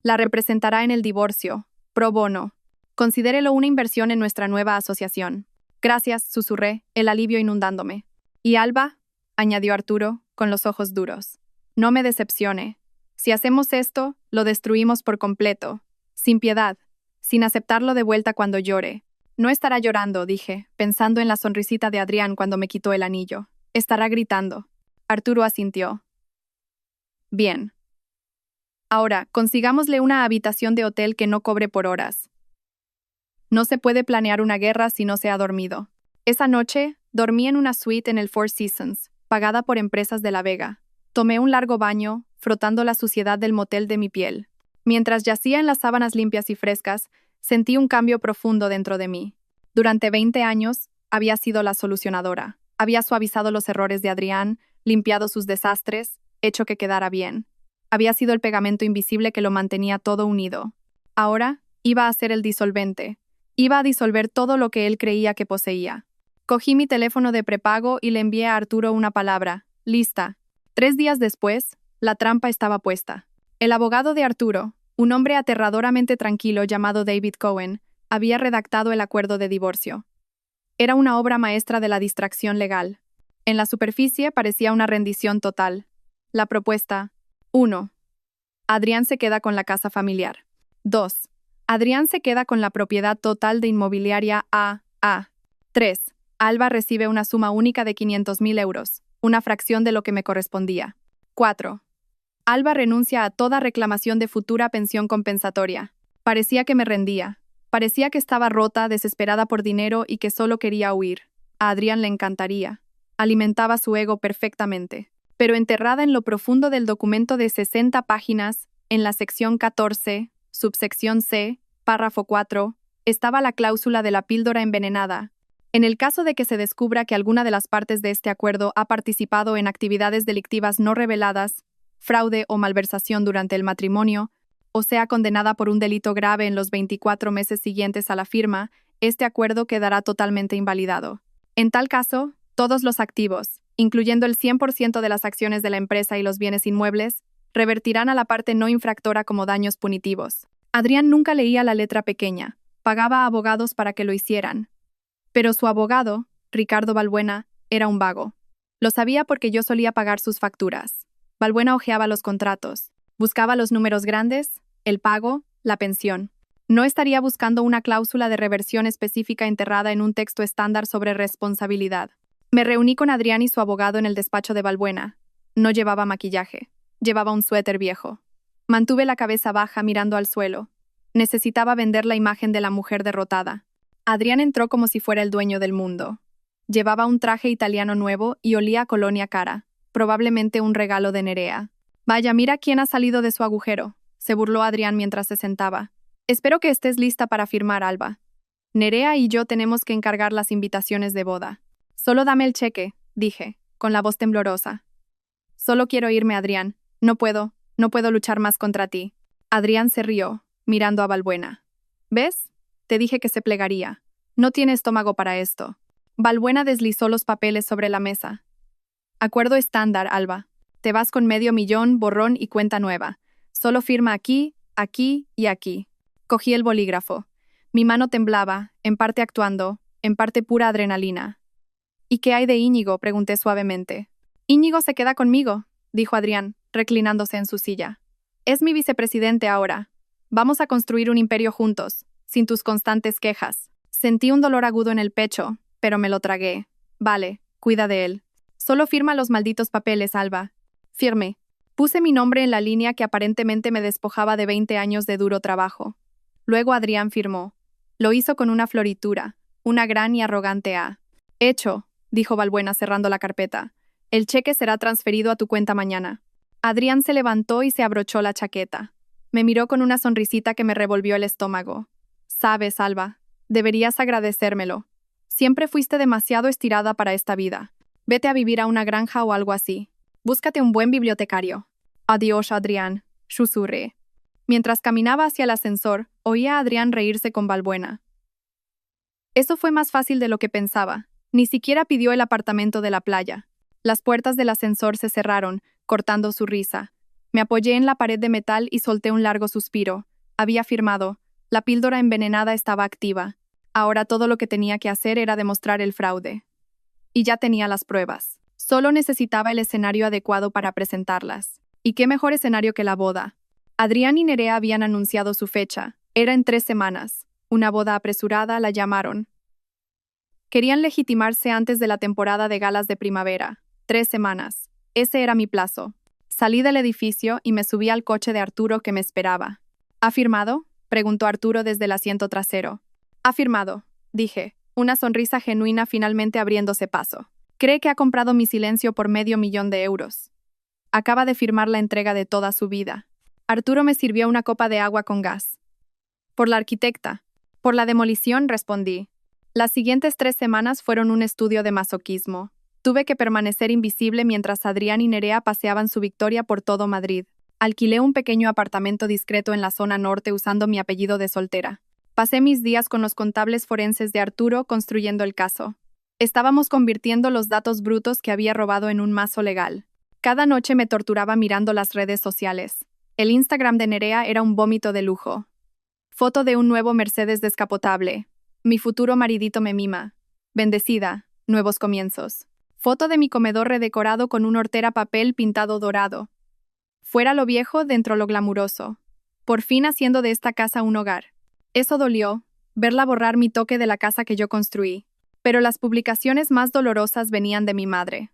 Speaker 1: La representará en el divorcio, pro bono. Considérelo una inversión en nuestra nueva asociación». «Gracias», susurré, el alivio inundándome. «Y Alba», añadió Arturo, con los ojos duros. «No me decepcione. Si hacemos esto, lo destruimos por completo. Sin piedad. Sin aceptarlo de vuelta cuando llore. No estará llorando», dije, pensando en la sonrisita de Adrián cuando me quitó el anillo. «Estará gritando». Arturo asintió. «Bien. Ahora, consigámosle una habitación de hotel que no cobre por horas. No se puede planear una guerra si no se ha dormido. Esa noche, dormí en una suite en el Four Seasons, pagada por empresas de La Vega. Tomé un largo baño, frotando la suciedad del motel de mi piel. Mientras yacía en las sábanas limpias y frescas, sentí un cambio profundo dentro de mí. Durante 20 años, había sido la solucionadora. Había suavizado los errores de Adrián, limpiado sus desastres, hecho que quedara bien. Había sido el pegamento invisible que lo mantenía todo unido. Ahora, iba a ser el disolvente. Iba a disolver todo lo que él creía que poseía. Cogí mi teléfono de prepago y le envié a Arturo una palabra. «Lista». 3 días después, la trampa estaba puesta. El abogado de Arturo, un hombre aterradoramente tranquilo llamado David Cohen, había redactado el acuerdo de divorcio. Era una obra maestra de la distracción legal. En la superficie parecía una rendición total. La propuesta: 1. Adrián se queda con la casa familiar. 2. Adrián se queda con la propiedad total de Inmobiliaria A. 3. Alba recibe una suma única de 500.000 euros, una fracción de lo que me correspondía. 4. Alba renuncia a toda reclamación de futura pensión compensatoria. Parecía que me rendía. Parecía que estaba rota, desesperada por dinero y que solo quería huir. A Adrián le encantaría. Alimentaba su ego perfectamente. Pero enterrada en lo profundo del documento de 60 páginas, en la sección 14, subsección C, párrafo 4, estaba la cláusula de la píldora envenenada. En el caso de que se descubra que alguna de las partes de este acuerdo ha participado en actividades delictivas no reveladas, fraude o malversación durante el matrimonio, o sea condenada por un delito grave en los 24 meses siguientes a la firma, este acuerdo quedará totalmente invalidado. En tal caso, todos los activos, incluyendo el 100% de las acciones de la empresa y los bienes inmuebles, revertirán a la parte no infractora como daños punitivos. Adrián nunca leía la letra pequeña, pagaba a abogados para que lo hicieran. Pero su abogado, Ricardo Balbuena, era un vago. Lo sabía porque yo solía pagar sus facturas. Balbuena hojeaba los contratos, buscaba los números grandes, el pago, la pensión. No estaría buscando una cláusula de reversión específica enterrada en un texto estándar sobre responsabilidad. Me reuní con Adrián y su abogado en el despacho de Balbuena. No llevaba maquillaje. Llevaba un suéter viejo. Mantuve la cabeza baja mirando al suelo. Necesitaba vender la imagen de la mujer derrotada. Adrián entró como si fuera el dueño del mundo. Llevaba un traje italiano nuevo y olía a colonia cara, probablemente un regalo de Nerea. Vaya, mira quién ha salido de su agujero, se burló Adrián mientras se sentaba. Espero que estés lista para firmar, Alba. Nerea y yo tenemos que encargar las invitaciones de boda. Solo dame el cheque, dije, con la voz temblorosa. Solo quiero irme, Adrián. No puedo luchar más contra ti. Adrián se rió, mirando a Balbuena. ¿Ves? Te dije que se plegaría. No tiene estómago para esto. Balbuena deslizó los papeles sobre la mesa. Acuerdo estándar, Alba. Te vas con $500,000, borrón y cuenta nueva. Solo firma aquí, aquí y aquí. Cogí el bolígrafo. Mi mano temblaba, en parte actuando, en parte pura adrenalina. ¿Y qué hay de Íñigo?, pregunté suavemente. Íñigo se queda conmigo, dijo Adrián, reclinándose en su silla. Es mi vicepresidente ahora. Vamos a construir un imperio juntos, sin tus constantes quejas. Sentí un dolor agudo en el pecho, pero me lo tragué. Vale, cuida de él. Solo firma los malditos papeles, Alba. Firme. Puse mi nombre en la línea que aparentemente me despojaba de 20 años de duro trabajo. Luego Adrián firmó. Lo hizo con una floritura, una gran y arrogante A. Hecho, dijo Balbuena cerrando la carpeta. El cheque será transferido a tu cuenta mañana. Adrián se levantó y se abrochó la chaqueta. Me miró con una sonrisita que me revolvió el estómago. Sabes, Alba, deberías agradecérmelo. Siempre fuiste demasiado estirada para esta vida. Vete a vivir a una granja o algo así. Búscate un buen bibliotecario. Adiós, Adrián, susurré. Mientras caminaba hacia el ascensor, oía a Adrián reírse con Balbuena. Eso fue más fácil de lo que pensaba. Ni siquiera pidió el apartamento de la playa. Las puertas del ascensor se cerraron, cortando su risa. Me apoyé en la pared de metal y solté un largo suspiro. Había firmado. La píldora envenenada estaba activa. Ahora todo lo que tenía que hacer era demostrar el fraude. Y ya tenía las pruebas. Solo necesitaba el escenario adecuado para presentarlas. ¿Y qué mejor escenario que la boda? Adrián y Nerea habían anunciado su fecha. Era en 3 semanas. Una boda apresurada, la llamaron. Querían legitimarse antes de la temporada de galas de primavera. 3 semanas. Ese era mi plazo. Salí del edificio y me subí al coche de Arturo que me esperaba. ¿Ha firmado?, preguntó Arturo desde el asiento trasero. Ha firmado, dije, una sonrisa genuina finalmente abriéndose paso. Cree que ha comprado mi silencio por $500,000. Acaba de firmar la entrega de toda su vida. Arturo me sirvió una copa de agua con gas. Por la arquitecta. Por la demolición, respondí. Las siguientes 3 semanas fueron un estudio de masoquismo. Tuve que permanecer invisible mientras Adrián y Nerea paseaban su victoria por todo Madrid. Alquilé un pequeño apartamento discreto en la zona norte usando mi apellido de soltera. Pasé mis días con los contables forenses de Arturo construyendo el caso. Estábamos convirtiendo los datos brutos que había robado en un mazo legal. Cada noche me torturaba mirando las redes sociales. El Instagram de Nerea era un vómito de lujo. Foto de un nuevo Mercedes descapotable. Mi futuro maridito me mima. Bendecida. Nuevos comienzos. Foto de mi comedor redecorado con un hortera papel pintado dorado. Fuera lo viejo, dentro lo glamuroso. Por fin haciendo de esta casa un hogar. Eso dolió, verla borrar mi toque de la casa que yo construí. Pero las publicaciones más dolorosas venían de mi madre.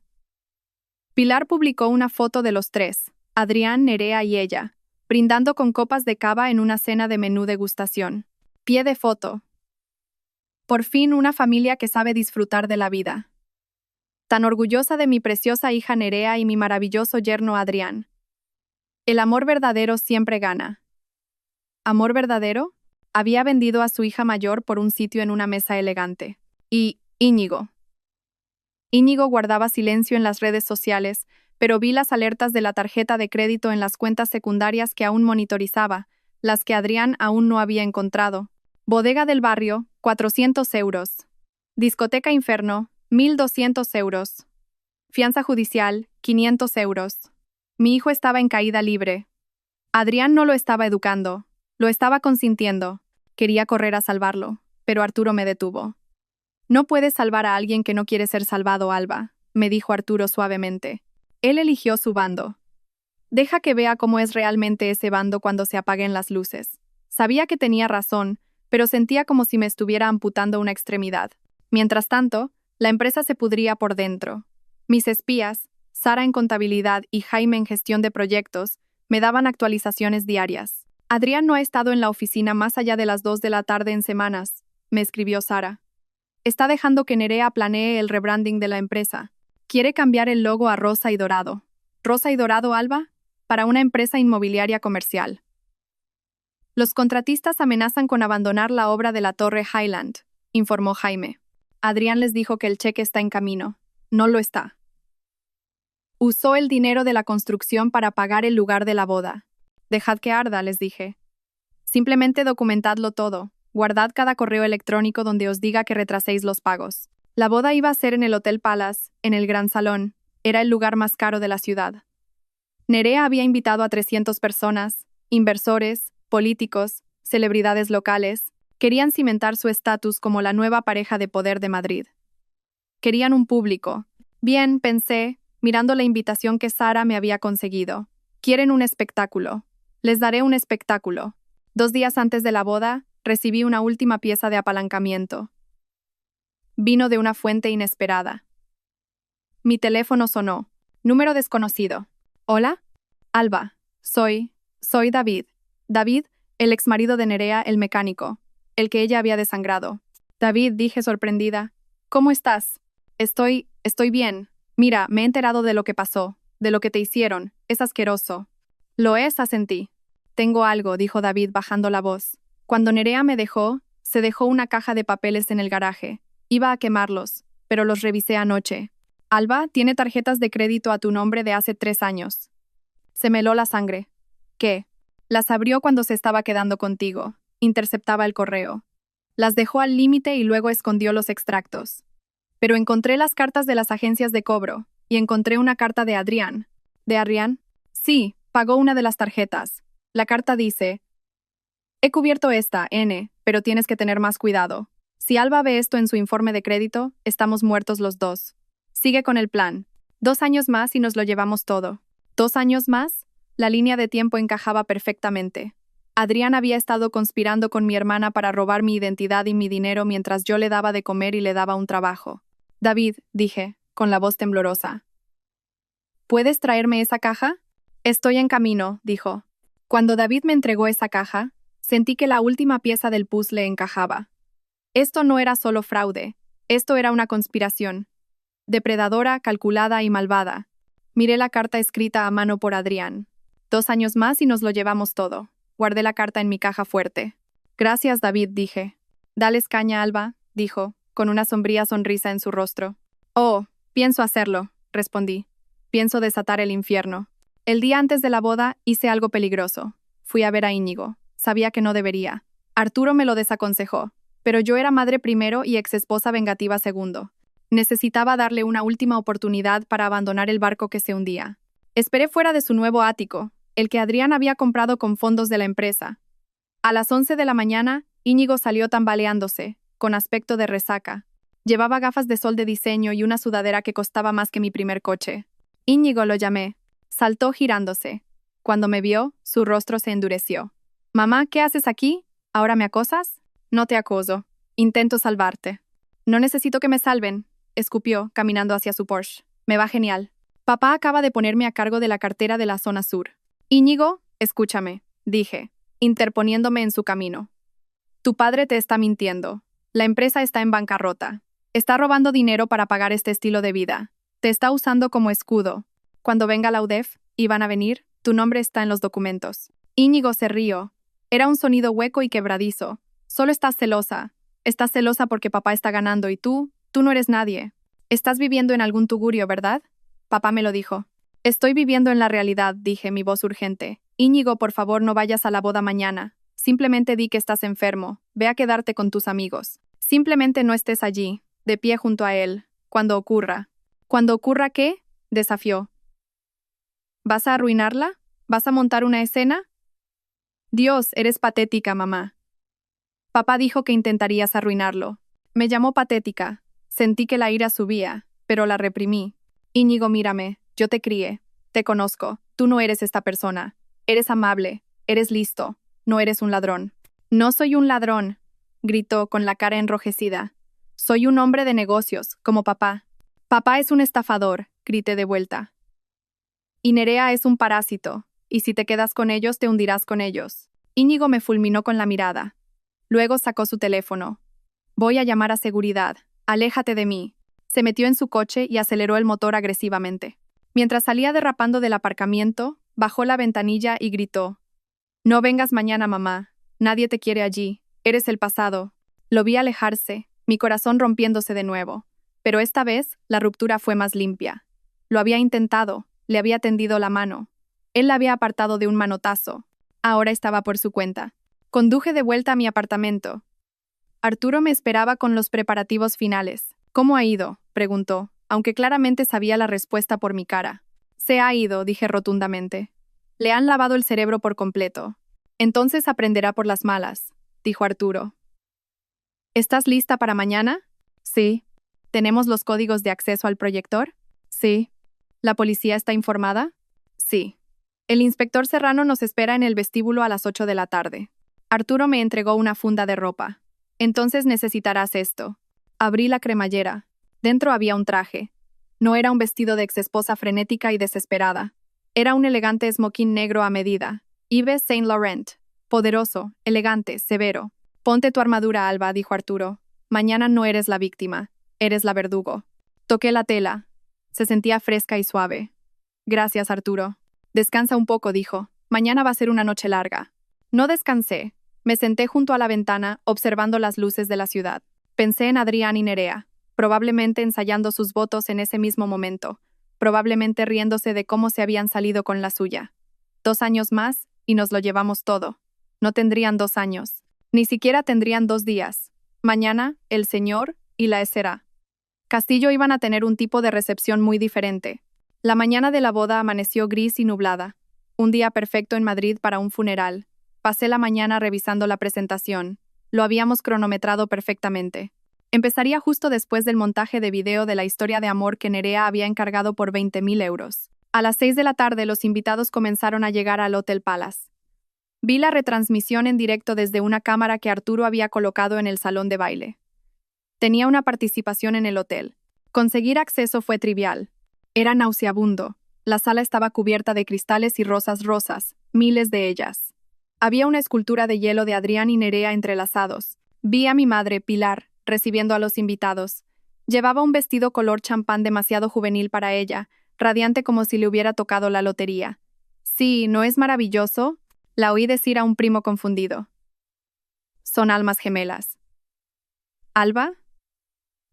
Speaker 1: Pilar publicó una foto de los 3, Adrián, Nerea y ella. brindando con copas de cava en una cena de menú degustación. Pie de foto. Por fin una familia que sabe disfrutar de la vida. Tan orgullosa de mi preciosa hija Nerea y mi maravilloso yerno Adrián. El amor verdadero siempre gana. ¿Amor verdadero? Había vendido a su hija mayor por un sitio en una mesa elegante. Y Íñigo. Íñigo guardaba silencio en las redes sociales, pero vi las alertas de la tarjeta de crédito en las cuentas secundarias que aún monitorizaba, las que Adrián aún no había encontrado. Bodega del barrio, 400 euros. Discoteca Inferno, 1.200 euros. Fianza judicial, 500 euros. Mi hijo estaba en caída libre. Adrián no lo estaba educando, lo estaba consintiendo. Quería correr a salvarlo, pero Arturo me detuvo. No puedes salvar a alguien que no quiere ser salvado, Alba, me dijo Arturo suavemente. Él eligió su bando. Deja que vea cómo es realmente ese bando cuando se apaguen las luces. Sabía que tenía razón, pero sentía como si me estuviera amputando una extremidad. Mientras tanto, la empresa se pudría por dentro. Mis espías, Sara en contabilidad y Jaime en gestión de proyectos, me daban actualizaciones diarias. Adrián no ha estado en la oficina más allá de las 2 de la tarde en semanas, me escribió Sara. Está dejando que Nerea planee el rebranding de la empresa. Quiere cambiar el logo a rosa y dorado. ¿Rosa y dorado, Alba? Para una empresa inmobiliaria comercial. Los contratistas amenazan con abandonar la obra de la Torre Highland, informó Jaime. Adrián les dijo que el cheque está en camino. No lo está. Usó el dinero de la construcción para pagar el lugar de la boda. Dejad que arda, les dije. Simplemente documentadlo todo. Guardad cada correo electrónico donde os diga que retraséis los pagos. La boda iba a ser en el Hotel Palace, en el Gran Salón. Era el lugar más caro de la ciudad. Nerea había invitado a 300 personas, inversores, políticos, celebridades locales. Querían cimentar su estatus como la nueva pareja de poder de Madrid. Querían un público. Bien, pensé, mirando la invitación que Sara me había conseguido. Quieren un espectáculo. Les daré un espectáculo. 2 días antes de la boda, recibí una última pieza de apalancamiento. Vino de una fuente inesperada. Mi teléfono sonó. Número desconocido. ¿Hola? Alba. Soy David. David, el exmarido de Nerea, el mecánico. El que ella había desangrado. David, dije sorprendida. ¿Cómo estás? Estoy bien. Mira, me he enterado de lo que pasó, de lo que te hicieron. Es asqueroso. Lo es, asentí. Tengo algo, dijo David bajando la voz. Cuando Nerea me dejó, se dejó una caja de papeles en el garaje. Iba a quemarlos, pero los revisé anoche. Alba tiene tarjetas de crédito a tu nombre de hace 3 años. Se me heló la sangre. ¿Qué? Las abrió cuando se estaba quedando contigo. Interceptaba el correo. Las dejó al límite y luego escondió los extractos. Pero encontré las cartas de las agencias de cobro, y encontré una carta de Adrián. ¿De Adrián? Sí, pagó una de las tarjetas. La carta dice: he cubierto esta, N, pero tienes que tener más cuidado. Si Alba ve esto en su informe de crédito, estamos muertos los dos. Sigue con el plan. 2 años más y nos lo llevamos todo. 2 años más, la línea de tiempo encajaba perfectamente. Adrián había estado conspirando con mi hermana para robar mi identidad y mi dinero mientras yo le daba de comer y le daba un trabajo. David, dije, con la voz temblorosa. ¿Puedes traerme esa caja? Estoy en camino, dijo. Cuando David me entregó esa caja, sentí que la última pieza del puzzle encajaba. Esto no era solo fraude, esto era una conspiración. Depredadora, calculada y malvada. Miré la carta escrita a mano por Adrián. 2 años más y nos lo llevamos todo. Guardé la carta en mi caja fuerte. Gracias, David, dije. Dales caña, Alba, dijo, con una sombría sonrisa en su rostro. Oh, pienso hacerlo, respondí. Pienso desatar el infierno. El día antes de la boda hice algo peligroso. Fui a ver a Íñigo. Sabía que no debería. Arturo me lo desaconsejó, pero yo era madre primero y exesposa vengativa segundo. Necesitaba darle una última oportunidad para abandonar el barco que se hundía. Esperé fuera de su nuevo ático, el que Adrián había comprado con fondos de la empresa. A las 11 de la mañana, Íñigo salió tambaleándose, con aspecto de resaca. Llevaba gafas de sol de diseño y una sudadera que costaba más que mi primer coche. Íñigo, lo llamé. Saltó girándose. Cuando me vio, su rostro se endureció. «Mamá, ¿qué haces aquí? ¿Ahora me acosas?» «No te acoso. Intento salvarte». «No necesito que me salven», escupió, caminando hacia su Porsche. «Me va genial. Papá acaba de ponerme a cargo de la cartera de la zona sur». «Íñigo», Escúchame, dije, interponiéndome en su camino. Tu padre te está mintiendo. La empresa está en bancarrota. Está robando dinero para pagar este estilo de vida. Te está usando como escudo. Cuando venga la UDEF, y van a venir, tu nombre está en los documentos. Íñigo se rió. Era un sonido hueco y quebradizo. Solo estás celosa. Estás celosa porque papá está ganando y tú no eres nadie. Estás viviendo en algún tugurio, ¿verdad? Papá me lo dijo. Estoy viviendo en la realidad, dije, mi voz urgente. Íñigo, por favor, no vayas a la boda mañana. Simplemente di que estás enfermo. Ve a quedarte con tus amigos. Simplemente no estés allí, de pie junto a él, cuando ocurra. ¿Cuando ocurra qué? Desafió. ¿Vas a arruinarla? ¿Vas a montar una escena? Dios, eres patética, mamá. Papá dijo que intentarías arruinarlo. Me llamó patética. Sentí que la ira subía, pero la reprimí. Íñigo, mírame, yo te crié. Te conozco. Tú no eres esta persona. Eres amable. Eres listo. No eres un ladrón. No soy un ladrón, gritó con la cara enrojecida. Soy un hombre de negocios, como papá. Papá es un estafador, grité de vuelta. Y Nerea es un parásito, y si te quedas con ellos te hundirás con ellos. Íñigo me fulminó con la mirada. Luego sacó su teléfono. Voy a llamar a seguridad. Aléjate de mí. Se metió en su coche y aceleró el motor agresivamente. Mientras salía derrapando del aparcamiento, bajó la ventanilla y gritó. No vengas mañana, mamá. Nadie te quiere allí. Eres el pasado. Lo vi alejarse, mi corazón rompiéndose de nuevo. Pero esta vez, la ruptura fue más limpia. Lo había intentado, le había tendido la mano. Él la había apartado de un manotazo. Ahora estaba por su cuenta. Conduje de vuelta a mi apartamento. Arturo me esperaba con los preparativos finales. ¿Cómo ha ido?, preguntó, aunque claramente sabía la respuesta por mi cara. Se ha ido, dije rotundamente. Le han lavado el cerebro por completo. Entonces aprenderá por las malas, dijo Arturo. ¿Estás lista para mañana? Sí. ¿Tenemos los códigos de acceso al proyector? Sí. ¿La policía está informada? Sí. El inspector Serrano nos espera en el vestíbulo a las 8 de la tarde. Arturo me entregó una funda de ropa. Entonces necesitarás esto. Abrí la cremallera. Dentro había un traje. No era un vestido de exesposa frenética y desesperada. Era un elegante smoking negro a medida. Yves Saint Laurent. Poderoso, elegante, severo. Ponte tu armadura, Alba, dijo Arturo. Mañana no eres la víctima. Eres la verdugo. Toqué la tela. Se sentía fresca y suave. Gracias, Arturo. Descansa un poco, dijo. Mañana va a ser una noche larga. No descansé. Me senté junto a la ventana, observando las luces de la ciudad. Pensé en Adrián y Nerea, probablemente ensayando sus votos en ese mismo momento, probablemente riéndose de cómo se habían salido con la suya. 2 años más, y nos lo llevamos todo. No tendrían 2 años. Ni siquiera tendrían 2 días. Mañana, el señor y la escera. Castillo iban a tener un tipo de recepción muy diferente. La mañana de la boda amaneció gris y nublada. Un día perfecto en Madrid para un funeral. Pasé la mañana revisando la presentación. Lo habíamos cronometrado perfectamente. Empezaría justo después del montaje de video de la historia de amor que Nerea había encargado por 20.000 euros. A las 6 de la tarde los invitados comenzaron a llegar al Hotel Palace. Vi la retransmisión en directo desde una cámara que Arturo había colocado en el salón de baile. Tenía una participación en el hotel. Conseguir acceso fue trivial. Era nauseabundo. La sala estaba cubierta de cristales y rosas, miles de ellas. Había una escultura de hielo de Adrián y Nerea entrelazados. Vi a mi madre, Pilar, recibiendo a los invitados. Llevaba un vestido color champán demasiado juvenil para ella, radiante como si le hubiera tocado la lotería. Sí, ¿no es maravilloso?, la oí decir a un primo confundido. Son almas gemelas. ¿Alba?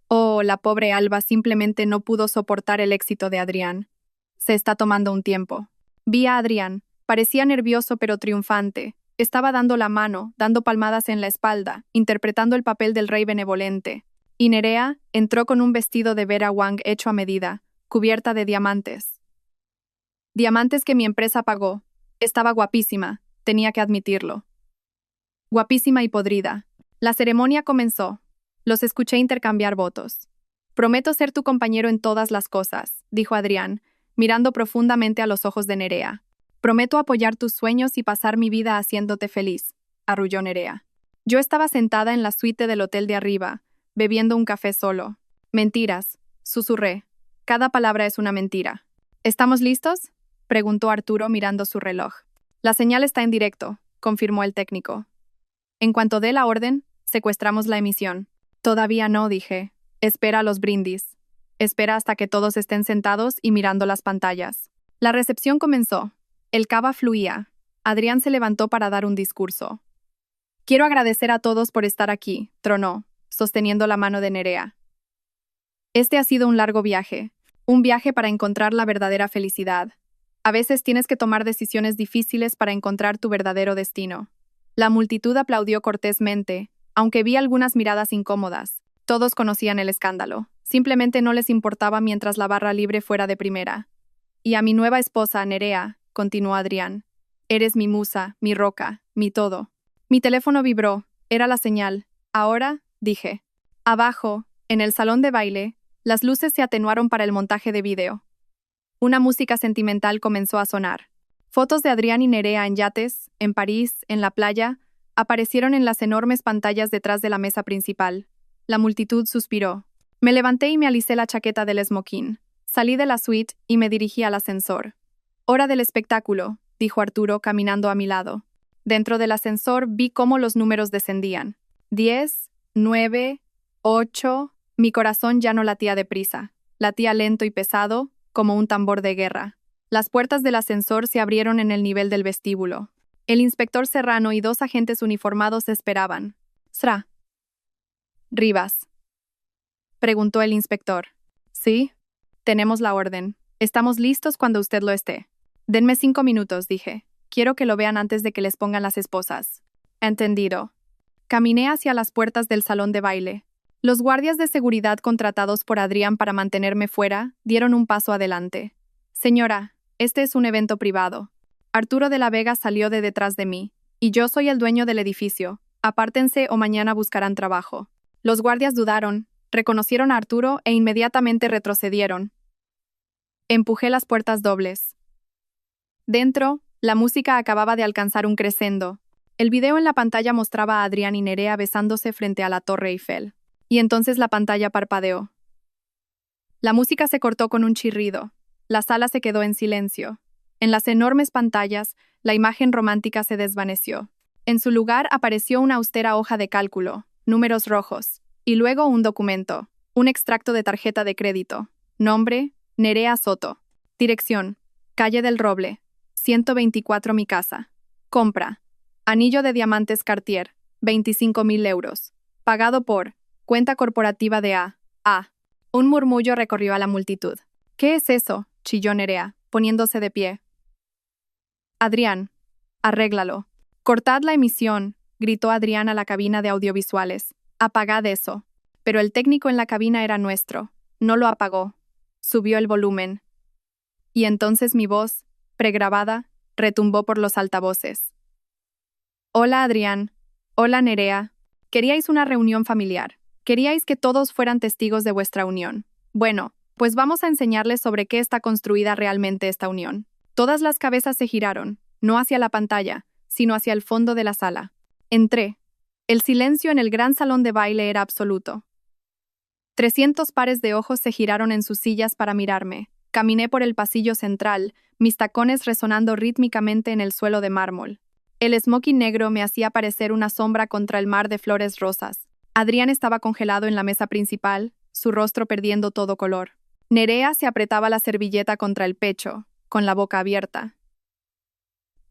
Speaker 1: Oh, la pobre Alba simplemente no pudo soportar el éxito de Adrián. Se está tomando un tiempo. Vi a Adrián. Parecía nervioso pero triunfante. Estaba dando la mano, dando palmadas en la espalda, interpretando el papel del rey benevolente. Y Nerea entró con un vestido de Vera Wang hecho a medida, cubierta de diamantes. Diamantes que mi empresa pagó. Estaba guapísima, tenía que admitirlo. Guapísima y podrida. La ceremonia comenzó. Los escuché intercambiar votos. Prometo ser tu compañero en todas las cosas, dijo Adrián, mirando profundamente a los ojos de Nerea. Prometo apoyar tus sueños y pasar mi vida haciéndote feliz, arrulló Nerea. Yo estaba sentada en la suite del hotel de arriba, bebiendo un café solo. Mentiras, susurré. Cada palabra es una mentira. ¿Estamos listos?, preguntó Arturo mirando su reloj. La señal está en directo, confirmó el técnico. En cuanto dé la orden, secuestramos la emisión. Todavía no, dije. Espera los brindis. Espera hasta que todos estén sentados y mirando las pantallas. La recepción comenzó. El cava fluía. Adrián se levantó para dar un discurso. Quiero agradecer a todos por estar aquí, tronó, sosteniendo la mano de Nerea. Este ha sido un largo viaje, un viaje para encontrar la verdadera felicidad. A veces tienes que tomar decisiones difíciles para encontrar tu verdadero destino. La multitud aplaudió cortésmente, aunque vi algunas miradas incómodas. Todos conocían el escándalo. Simplemente no les importaba mientras la barra libre fuera de primera. Y a mi nueva esposa, Nerea, continuó Adrián. Eres mi musa, mi roca, mi todo. Mi teléfono vibró. Era la señal. Ahora, dije. Abajo, en el salón de baile, las luces se atenuaron para el montaje de vídeo. Una música sentimental comenzó a sonar. Fotos de Adrián y Nerea en yates, en París, en la playa, aparecieron en las enormes pantallas detrás de la mesa principal. La multitud suspiró. Me levanté y me alicé la chaqueta del smoking. Salí de la suite y me dirigí al ascensor. Hora del espectáculo, dijo Arturo caminando a mi lado. Dentro del ascensor vi cómo los números descendían. 10, 9, 8... Mi corazón ya no latía deprisa. Latía lento y pesado, como un tambor de guerra. Las puertas del ascensor se abrieron en el nivel del vestíbulo. El inspector Serrano y 2 agentes uniformados esperaban. «Sra. Rivas», preguntó el inspector. «Sí, tenemos la orden. Estamos listos cuando usted lo esté». «Denme 5 minutos», dije. «Quiero que lo vean antes de que les pongan las esposas». «Entendido». Caminé hacia las puertas del salón de baile. Los guardias de seguridad contratados por Adrián para mantenerme fuera dieron un paso adelante. «Señora, este es un evento privado». Arturo de la Vega salió de detrás de mí. «Y yo soy el dueño del edificio. Apártense o mañana buscarán trabajo». Los guardias dudaron, reconocieron a Arturo e inmediatamente retrocedieron. Empujé las puertas dobles. Dentro, la música acababa de alcanzar un crescendo. El video en la pantalla mostraba a Adrián y Nerea besándose frente a la Torre Eiffel. Y entonces la pantalla parpadeó. La música se cortó con un chirrido. La sala se quedó en silencio. En las enormes pantallas, la imagen romántica se desvaneció. En su lugar apareció una austera hoja de cálculo, números rojos, y luego un documento, un extracto de tarjeta de crédito. Nombre, Nerea Soto. Dirección, Calle del Roble, 124 Mi Casa. Compra, anillo de diamantes Cartier, 25.000 euros. Pagado por cuenta corporativa de A. Un murmullo recorrió a la multitud. «¿Qué es eso?», chilló Nerea, poniéndose de pie. «Adrián, arréglalo». «Cortad la emisión», gritó Adrián a la cabina de audiovisuales. «Apagad eso». Pero el técnico en la cabina era nuestro. No lo apagó. Subió el volumen. Y entonces mi voz, pregrabada, retumbó por los altavoces. «Hola, Adrián. Hola, Nerea. Queríais una reunión familiar. Queríais que todos fueran testigos de vuestra unión. Bueno, pues vamos a enseñarles sobre qué está construida realmente esta unión». Todas las cabezas se giraron, no hacia la pantalla, sino hacia el fondo de la sala. Entré. El silencio en el gran salón de baile era absoluto. 300 pares de ojos se giraron en sus sillas para mirarme. Caminé por el pasillo central, mis tacones resonando rítmicamente en el suelo de mármol. El smoking negro me hacía parecer una sombra contra el mar de flores rosas. Adrián estaba congelado en la mesa principal, su rostro perdiendo todo color. Nerea se apretaba la servilleta contra el pecho, con la boca abierta.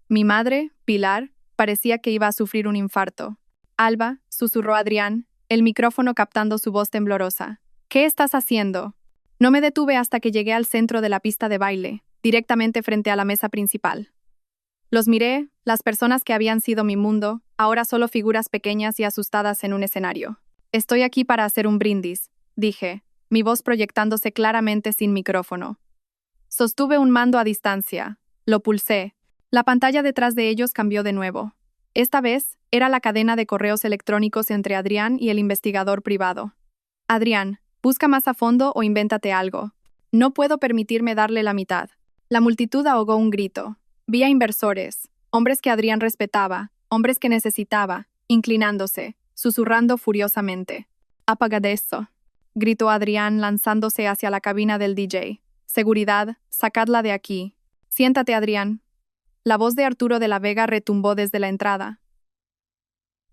Speaker 1: Mi madre, Pilar, parecía que iba a sufrir un infarto. «Alba», susurró Adrián, el micrófono captando su voz temblorosa. «¿Qué estás haciendo?» No me detuve hasta que llegué al centro de la pista de baile, directamente frente a la mesa principal. Los miré, las personas que habían sido mi mundo, ahora solo figuras pequeñas y asustadas en un escenario. «Estoy aquí para hacer un brindis», dije, mi voz proyectándose claramente sin micrófono. Sostuve un mando a distancia. Lo pulsé. La pantalla detrás de ellos cambió de nuevo. Esta vez, era la cadena de correos electrónicos entre Adrián y el investigador privado. «Adrián, busca más a fondo o invéntate algo. No puedo permitirme darle la mitad». La multitud ahogó un grito. Vi a inversores, hombres que Adrián respetaba, hombres que necesitaba, inclinándose, susurrando furiosamente. «Apagad eso», gritó Adrián lanzándose hacia la cabina del DJ. «Seguridad, sacadla de aquí». «Siéntate, Adrián». La voz de Arturo de la Vega retumbó desde la entrada.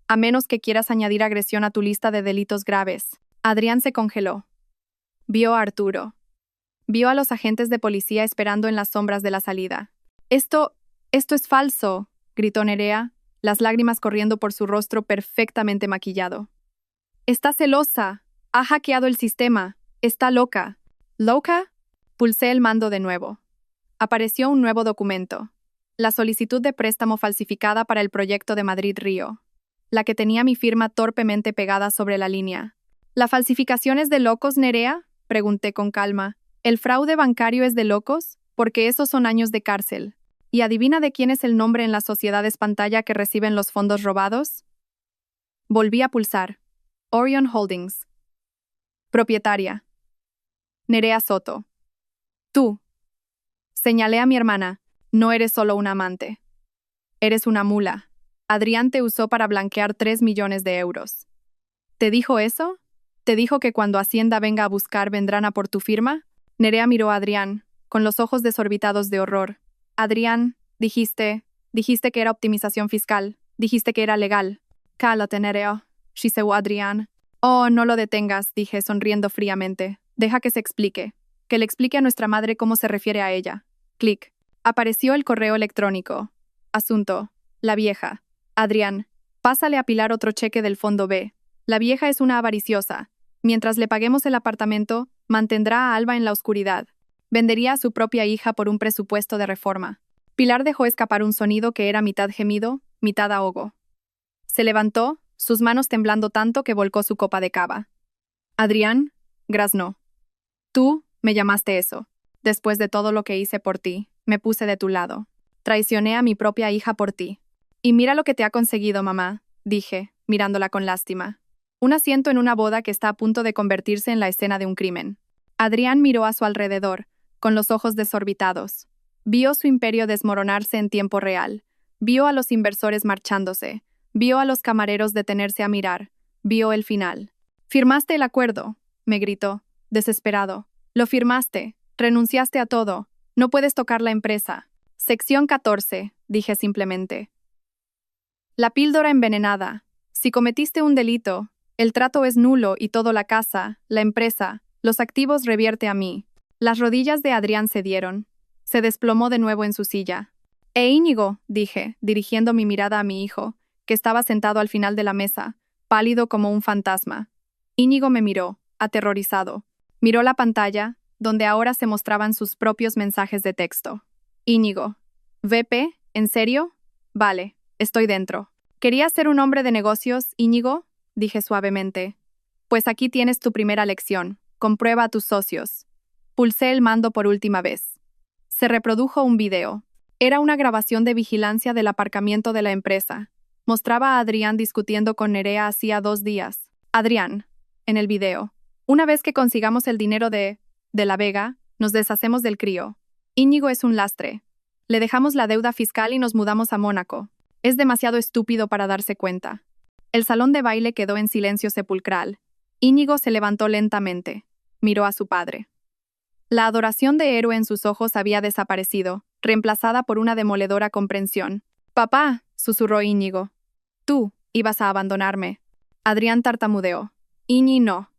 Speaker 1: A menos que quieras añadir agresión a tu lista de delitos graves. Adrián se congeló. Vio a Arturo. Vio a los agentes de policía esperando en las sombras de la salida. Esto es falso, gritó Nerea, las lágrimas corriendo por su rostro perfectamente maquillado. Está celosa. Ha hackeado el sistema. Está loca. ¿Loca? Pulsé el mando de nuevo. Apareció un nuevo documento. La solicitud de préstamo falsificada para el proyecto de Madrid-Río. La que tenía mi firma torpemente pegada sobre la línea. ¿La falsificación es de locos, Nerea? Pregunté con calma. ¿El fraude bancario es de locos? Porque esos son años de cárcel. ¿Y adivina de quién es el nombre en las sociedades pantalla que reciben los fondos robados? Volví a pulsar. Orion Holdings. Propietaria. Nerea Soto. Tú. Señalé a mi hermana. No eres solo una amante. Eres una mula. Adrián te usó para blanquear 3 millones de euros. ¿Te dijo eso? ¿Te dijo que cuando Hacienda venga a buscar vendrán a por tu firma? Nerea miró a Adrián, con los ojos desorbitados de horror. Adrián, dijiste que era optimización fiscal. Dijiste que era legal. Cállate, Nerea, shiseó Adrián. Oh, no lo detengas, dije, sonriendo fríamente. Deja que se explique. Que le explique a nuestra madre cómo se refiere a ella. Clic. Apareció el correo electrónico. Asunto. La vieja. Adrián, pásale a Pilar otro cheque del fondo B. La vieja es una avariciosa. Mientras le paguemos el apartamento, mantendrá a Alba en la oscuridad. Vendería a su propia hija por un presupuesto de reforma. Pilar dejó escapar un sonido que era mitad gemido, mitad ahogo. Se levantó, sus manos temblando tanto que volcó su copa de cava. Adrián, graznó. Tú me llamaste eso. Después de todo lo que hice por ti, me puse de tu lado. Traicioné a mi propia hija por ti. Y mira lo que te ha conseguido, mamá, dije, mirándola con lástima. Un asiento en una boda que está a punto de convertirse en la escena de un crimen. Adrián miró a su alrededor, con los ojos desorbitados. Vio su imperio desmoronarse en tiempo real. Vio a los inversores marchándose. Vio a los camareros detenerse a mirar. Vio el final. «¿Firmaste el acuerdo?», me gritó, desesperado. «Lo firmaste. Renunciaste a todo. No puedes tocar la empresa». Sección 14, dije simplemente. La píldora envenenada. Si cometiste un delito, el trato es nulo y todo la casa, la empresa, los activos revierte a mí. Las rodillas de Adrián cedieron. Se desplomó de nuevo en su silla. Íñigo, dije, dirigiendo mi mirada a mi hijo, que estaba sentado al final de la mesa, pálido como un fantasma. Íñigo me miró, aterrorizado. Miró la pantalla, donde ahora se mostraban sus propios mensajes de texto. Íñigo. ¿VP? ¿En serio? Vale, estoy dentro. ¿Querías ser un hombre de negocios, Íñigo?, dije suavemente. Pues aquí tienes tu primera lección. Comprueba a tus socios. Pulsé el mando por última vez. Se reprodujo un video. Era una grabación de vigilancia del aparcamiento de la empresa. Mostraba a Adrián discutiendo con Nerea hacía 2 días. Adrián, en el video. Una vez que consigamos el dinero de la Vega, nos deshacemos del crío. Íñigo es un lastre. Le dejamos la deuda fiscal y nos mudamos a Mónaco. Es demasiado estúpido para darse cuenta. El salón de baile quedó en silencio sepulcral. Íñigo se levantó lentamente. Miró a su padre. La adoración de héroe en sus ojos había desaparecido, reemplazada por una demoledora comprensión. «Papá», susurró Íñigo. «Tú ibas a abandonarme». Adrián tartamudeó. «Íñi no.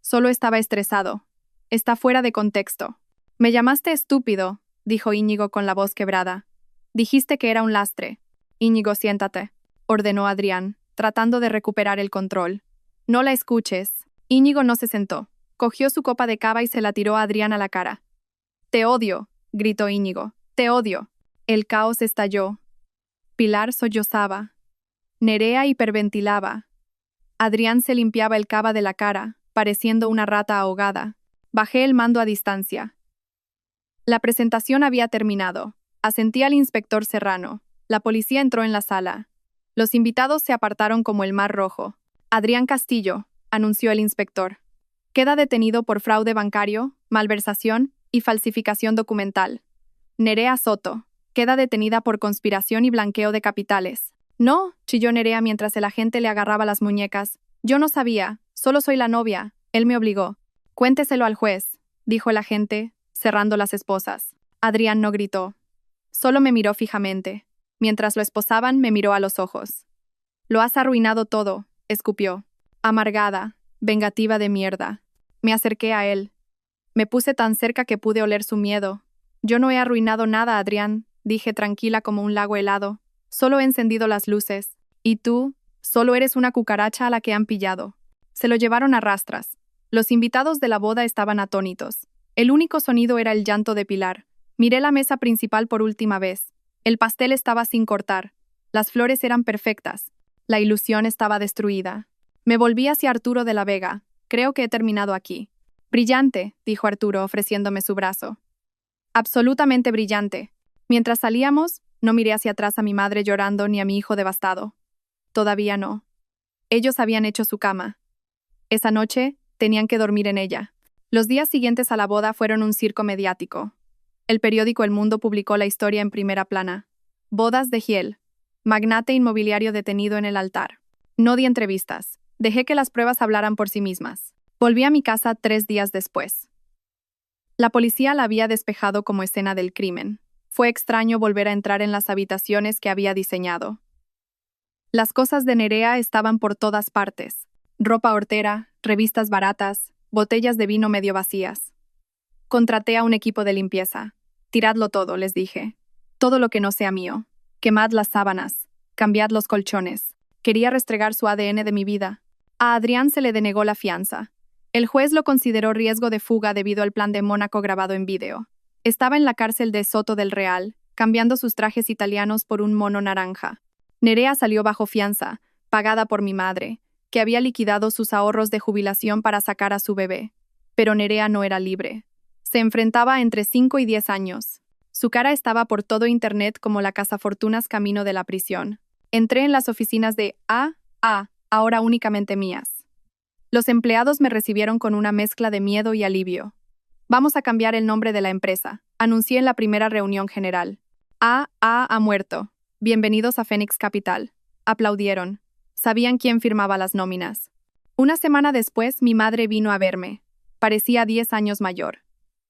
Speaker 1: Solo estaba estresado. Está fuera de contexto». «Me llamaste estúpido», dijo Íñigo con la voz quebrada. «Dijiste que era un lastre». «Íñigo, siéntate», ordenó Adrián, tratando de recuperar el control. «No la escuches». Íñigo no se sentó. Cogió su copa de cava y se la tiró a Adrián a la cara. «Te odio», gritó Íñigo. «Te odio». El caos estalló. Pilar sollozaba. Nerea hiperventilaba. Adrián se limpiaba el cava de la cara, pareciendo una rata ahogada. Bajé el mando a distancia. La presentación había terminado. Asentí al inspector Serrano. La policía entró en la sala. Los invitados se apartaron como el mar rojo. «Adrián Castillo», anunció el inspector. «Queda detenido por fraude bancario, malversación y falsificación documental. Nerea Soto. Queda detenida por conspiración y blanqueo de capitales». «No», chilló Nerea mientras el agente le agarraba las muñecas. «Yo no sabía. Solo soy la novia. Él me obligó». «Cuénteselo al juez», dijo el agente, cerrando las esposas. Adrián no gritó. Solo me miró fijamente. Mientras lo esposaban, me miró a los ojos. Lo has arruinado todo, escupió. Amargada, vengativa de mierda. Me acerqué a él. Me puse tan cerca que pude oler su miedo. Yo no he arruinado nada, Adrián, dije tranquila como un lago helado. Solo he encendido las luces. Y tú, solo eres una cucaracha a la que han pillado. Se lo llevaron a rastras. Los invitados de la boda estaban atónitos. El único sonido era el llanto de Pilar. Miré la mesa principal por última vez. El pastel estaba sin cortar. Las flores eran perfectas. La ilusión estaba destruida. Me volví hacia Arturo de la Vega. Creo que he terminado aquí. Brillante, dijo Arturo ofreciéndome su brazo. Absolutamente brillante. Mientras salíamos, no miré hacia atrás a mi madre llorando ni a mi hijo devastado. Todavía no. Ellos habían hecho su cama. Esa noche, tenían que dormir en ella. Los días siguientes a la boda fueron un circo mediático. El periódico El Mundo publicó la historia en primera plana. Bodas de Giel. Magnate inmobiliario detenido en el altar. No di entrevistas. Dejé que las pruebas hablaran por sí mismas. Volví a mi casa 3 días después. La policía la había despejado como escena del crimen. Fue extraño volver a entrar en las habitaciones que había diseñado. Las cosas de Nerea estaban por todas partes. Ropa hortera, revistas baratas, botellas de vino medio vacías. Contraté a un equipo de limpieza. Tiradlo todo, les dije. Todo lo que no sea mío. Quemad las sábanas. Cambiad los colchones. Quería restregar su ADN de mi vida. A Adrián se le denegó la fianza. El juez lo consideró riesgo de fuga debido al plan de Mónaco grabado en vídeo. Estaba en la cárcel de Soto del Real, cambiando sus trajes italianos por un mono naranja. Nerea salió bajo fianza, pagada por mi madre, que había liquidado sus ahorros de jubilación para sacar a su bebé. Pero Nerea no era libre. Se enfrentaba entre 5 y 10 años. Su cara estaba por todo internet como la cazafortunas camino de la prisión. Entré en las oficinas de ahora únicamente mías. Los empleados me recibieron con una mezcla de miedo y alivio. Vamos a cambiar el nombre de la empresa, anuncié en la primera reunión general. Ha muerto. Bienvenidos a Phoenix Capital. Aplaudieron. Sabían quién firmaba las nóminas. Una semana después, mi madre vino a verme. Parecía 10 años mayor.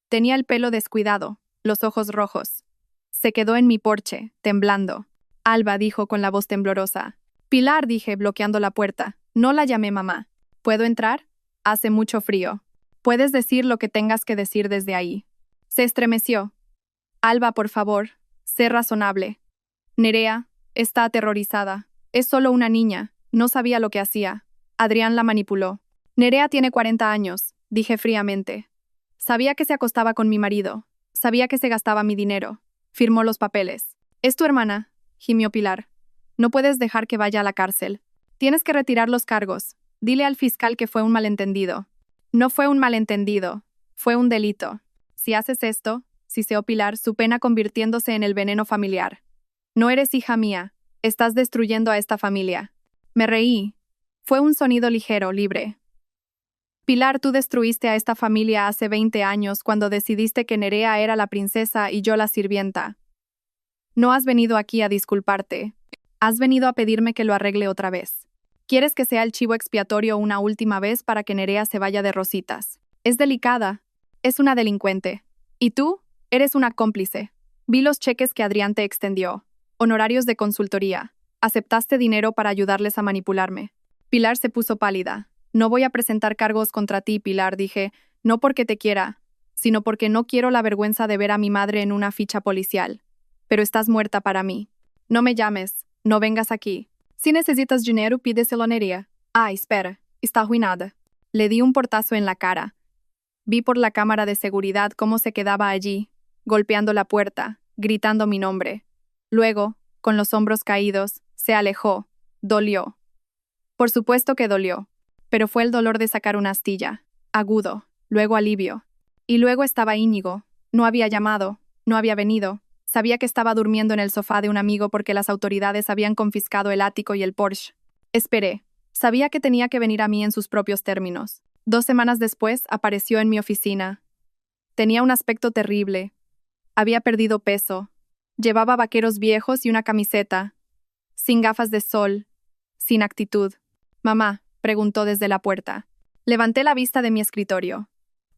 Speaker 1: Tenía el pelo descuidado, los ojos rojos. Se quedó en mi porche, temblando. Alba dijo con la voz temblorosa. Pilar, dije, bloqueando la puerta. No la llamé mamá. ¿Puedo entrar? Hace mucho frío. Puedes decir lo que tengas que decir desde ahí. Se estremeció. Alba, por favor, sé razonable. Nerea está aterrorizada. Es solo una niña. No sabía lo que hacía. Adrián la manipuló. Nerea tiene 40 años, dije fríamente. Sabía que se acostaba con mi marido. Sabía que se gastaba mi dinero. Firmó los papeles. Es tu hermana, gimió Pilar. No puedes dejar que vaya a la cárcel. Tienes que retirar los cargos. Dile al fiscal que fue un malentendido. No fue un malentendido. Fue un delito. Si haces esto, siseó Pilar, su pena convirtiéndose en el veneno familiar. No eres hija mía. Estás destruyendo a esta familia. Me reí. Fue un sonido ligero, libre. Pilar, tú destruiste a esta familia hace 20 años cuando decidiste que Nerea era la princesa y yo la sirvienta. No has venido aquí a disculparte. Has venido a pedirme que lo arregle otra vez. Quieres que sea el chivo expiatorio una última vez para que Nerea se vaya de rositas. Es delicada. Es una delincuente. Y tú, eres una cómplice. Vi los cheques que Adrián te extendió. Honorarios de consultoría. Aceptaste dinero para ayudarles a manipularme. Pilar se puso pálida. No voy a presentar cargos contra ti, Pilar, dije, no porque te quiera, sino porque no quiero la vergüenza de ver a mi madre en una ficha policial. Pero estás muerta para mí. No me llames, no vengas aquí. Si necesitas dinero, pídeselo a Nerea. Espera, está arruinada. Le di un portazo en la cara. Vi por la cámara de seguridad cómo se quedaba allí, golpeando la puerta, gritando mi nombre. Luego, con los hombros caídos, se alejó. Dolió. Por supuesto que dolió. Pero fue el dolor de sacar una astilla. Agudo, luego alivio. Y luego estaba Íñigo. No había llamado, no había venido. Sabía que estaba durmiendo en el sofá de un amigo porque las autoridades habían confiscado el ático y el Porsche. Esperé. Sabía que tenía que venir a mí en sus propios términos. 2 semanas después, apareció en mi oficina. Tenía un aspecto terrible. Había perdido peso. Llevaba vaqueros viejos y una camiseta. Sin gafas de sol. Sin actitud. Mamá, preguntó desde la puerta. Levanté la vista de mi escritorio.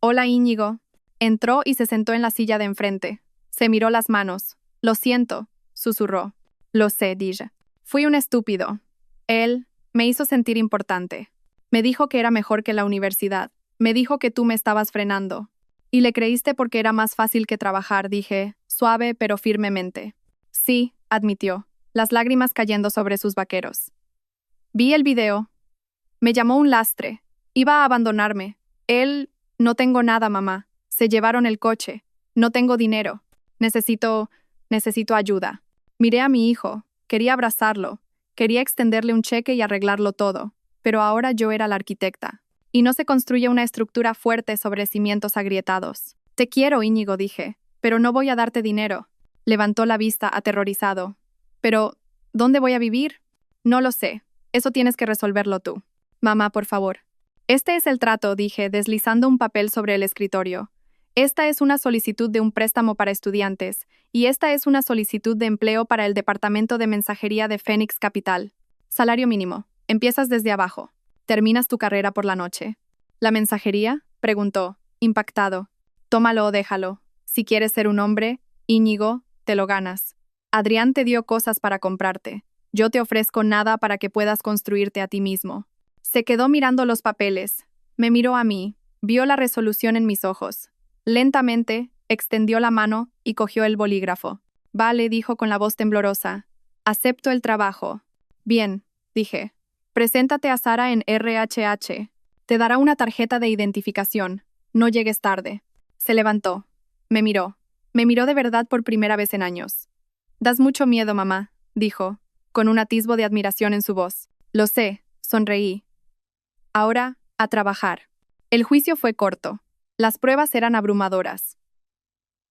Speaker 1: Hola, Íñigo. Entró y se sentó en la silla de enfrente. Se miró las manos. Lo siento, susurró. Lo sé, dije. Fui un estúpido. Él me hizo sentir importante. Me dijo que era mejor que la universidad. Me dijo que tú me estabas frenando. Y le creíste porque era más fácil que trabajar, dije, suave pero firmemente. Sí, admitió, las lágrimas cayendo sobre sus vaqueros. Vi el video. Me llamó un lastre. Iba a abandonarme. Él... No tengo nada, mamá. Se llevaron el coche. No tengo dinero. Necesito ayuda. Miré a mi hijo. Quería abrazarlo. Quería extenderle un cheque y arreglarlo todo. Pero ahora yo era la arquitecta. Y no se construye una estructura fuerte sobre cimientos agrietados. Te quiero, Íñigo, dije, pero no voy a darte dinero. Levantó la vista aterrorizado. Pero, ¿dónde voy a vivir? No lo sé. Eso tienes que resolverlo tú. Mamá, por favor. Este es el trato, dije, deslizando un papel sobre el escritorio. Esta es una solicitud de un préstamo para estudiantes, y esta es una solicitud de empleo para el departamento de mensajería de Phoenix Capital. Salario mínimo. Empiezas desde abajo. Terminas tu carrera por la noche. ¿La mensajería? Preguntó, impactado. Tómalo o déjalo. Si quieres ser un hombre, Íñigo, te lo ganas. Adrián te dio cosas para comprarte. Yo te ofrezco nada para que puedas construirte a ti mismo. Se quedó mirando los papeles. Me miró a mí. Vio la resolución en mis ojos. Lentamente, extendió la mano y cogió el bolígrafo. Vale, dijo con la voz temblorosa. Acepto el trabajo. Bien, dije. Preséntate a Sara en RHH. Te dará una tarjeta de identificación. No llegues tarde. Se levantó. Me miró. Me miró de verdad por primera vez en años. Das mucho miedo, mamá, dijo, con un atisbo de admiración en su voz. Lo sé, sonreí. Ahora, a trabajar. El juicio fue corto. Las pruebas eran abrumadoras.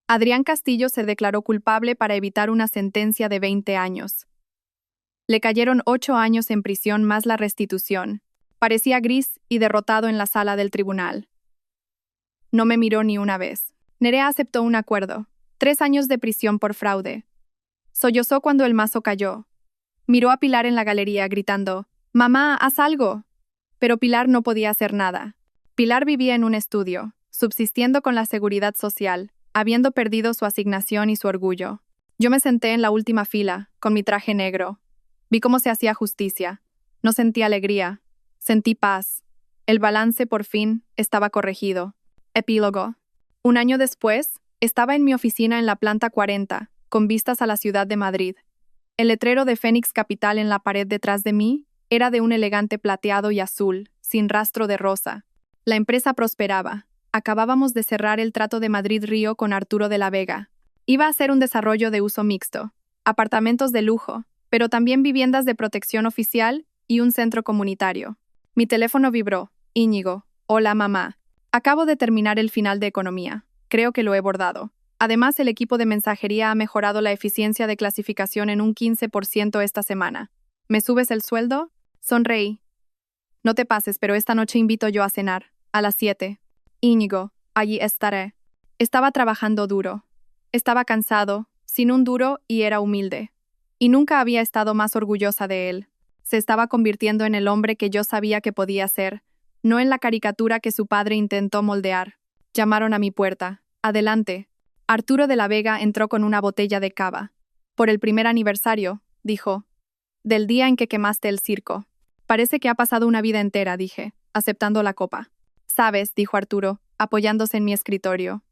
Speaker 1: Adrián Castillo se declaró culpable para evitar una sentencia de 20 años. Le cayeron 8 años en prisión más la restitución. Parecía gris y derrotado en la sala del tribunal. No me miró ni una vez. Nerea aceptó un acuerdo. 3 años de prisión por fraude. Sollozó cuando el mazo cayó. Miró a Pilar en la galería gritando, «Mamá, haz algo». Pero Pilar no podía hacer nada. Pilar vivía en un estudio, subsistiendo con la seguridad social, habiendo perdido su asignación y su orgullo. Yo me senté en la última fila, con mi traje negro. Vi cómo se hacía justicia. No sentí alegría. Sentí paz. El balance, por fin, estaba corregido. Epílogo. 1 año después, estaba en mi oficina en la planta 40, con vistas a la ciudad de Madrid. El letrero de Phoenix Capital en la pared detrás de mí era de un elegante plateado y azul, sin rastro de rosa. La empresa prosperaba. Acabábamos de cerrar el trato de Madrid-Río con Arturo de la Vega. Iba a ser un desarrollo de uso mixto, apartamentos de lujo, pero también viviendas de protección oficial y un centro comunitario. Mi teléfono vibró. Íñigo. Hola, mamá. Acabo de terminar el final de economía. Creo que lo he bordado. Además, el equipo de mensajería ha mejorado la eficiencia de clasificación en un 15% esta semana. ¿Me subes el sueldo? Sonreí. No te pases, pero esta noche invito yo a cenar. A las 7. Íñigo, allí estaré. Estaba trabajando duro. Estaba cansado, sin un duro y era humilde. Y nunca había estado más orgullosa de él. Se estaba convirtiendo en el hombre que yo sabía que podía ser, no en la caricatura que su padre intentó moldear. Llamaron a mi puerta. Adelante. Arturo de la Vega entró con una botella de cava. Por el primer aniversario, dijo. Del día en que quemaste el circo. Parece que ha pasado una vida entera, dije, aceptando la copa. Sabes, dijo Arturo, apoyándose en mi escritorio.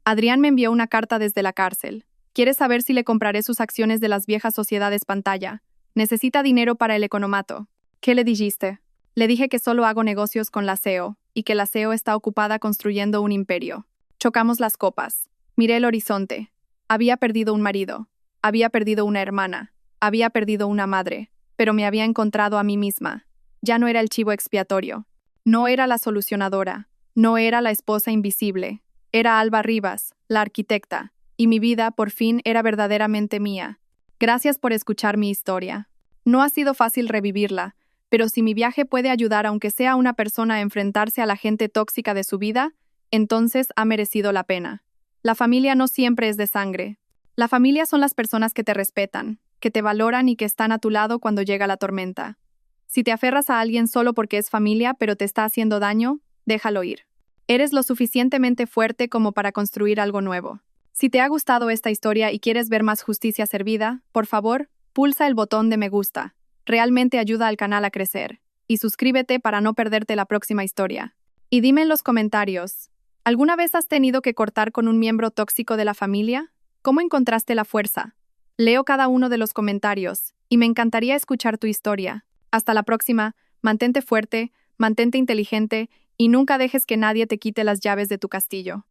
Speaker 1: Adrián me envió una carta desde la cárcel. Quiere saber si le compraré sus acciones de las viejas sociedades pantalla. Necesita dinero para el economato. ¿Qué le dijiste? Le dije que solo hago negocios con la CEO, y que la CEO está ocupada construyendo un imperio. Chocamos las copas. Miré el horizonte. Había perdido un marido. Había perdido una hermana. Había perdido una madre. Pero me había encontrado a mí misma. Ya no era el chivo expiatorio. No era la solucionadora. No era la esposa invisible. Era Alba Rivas, la arquitecta. Y mi vida, por fin, era verdaderamente mía. Gracias por escuchar mi historia. No ha sido fácil revivirla, pero si mi viaje puede ayudar aunque sea a una persona a enfrentarse a la gente tóxica de su vida, entonces ha merecido la pena. La familia no siempre es de sangre. La familia son las personas que te respetan, que te valoran y que están a tu lado cuando llega la tormenta. Si te aferras a alguien solo porque es familia pero te está haciendo daño, déjalo ir. Eres lo suficientemente fuerte como para construir algo nuevo. Si te ha gustado esta historia y quieres ver más justicia servida, por favor, pulsa el botón de me gusta. Realmente ayuda al canal a crecer. Y suscríbete para no perderte la próxima historia. Y dime en los comentarios, ¿alguna vez has tenido que cortar con un miembro tóxico de la familia? ¿Cómo encontraste la fuerza? Leo cada uno de los comentarios, y me encantaría escuchar tu historia. Hasta la próxima, mantente fuerte, mantente inteligente, y nunca dejes que nadie te quite las llaves de tu castillo.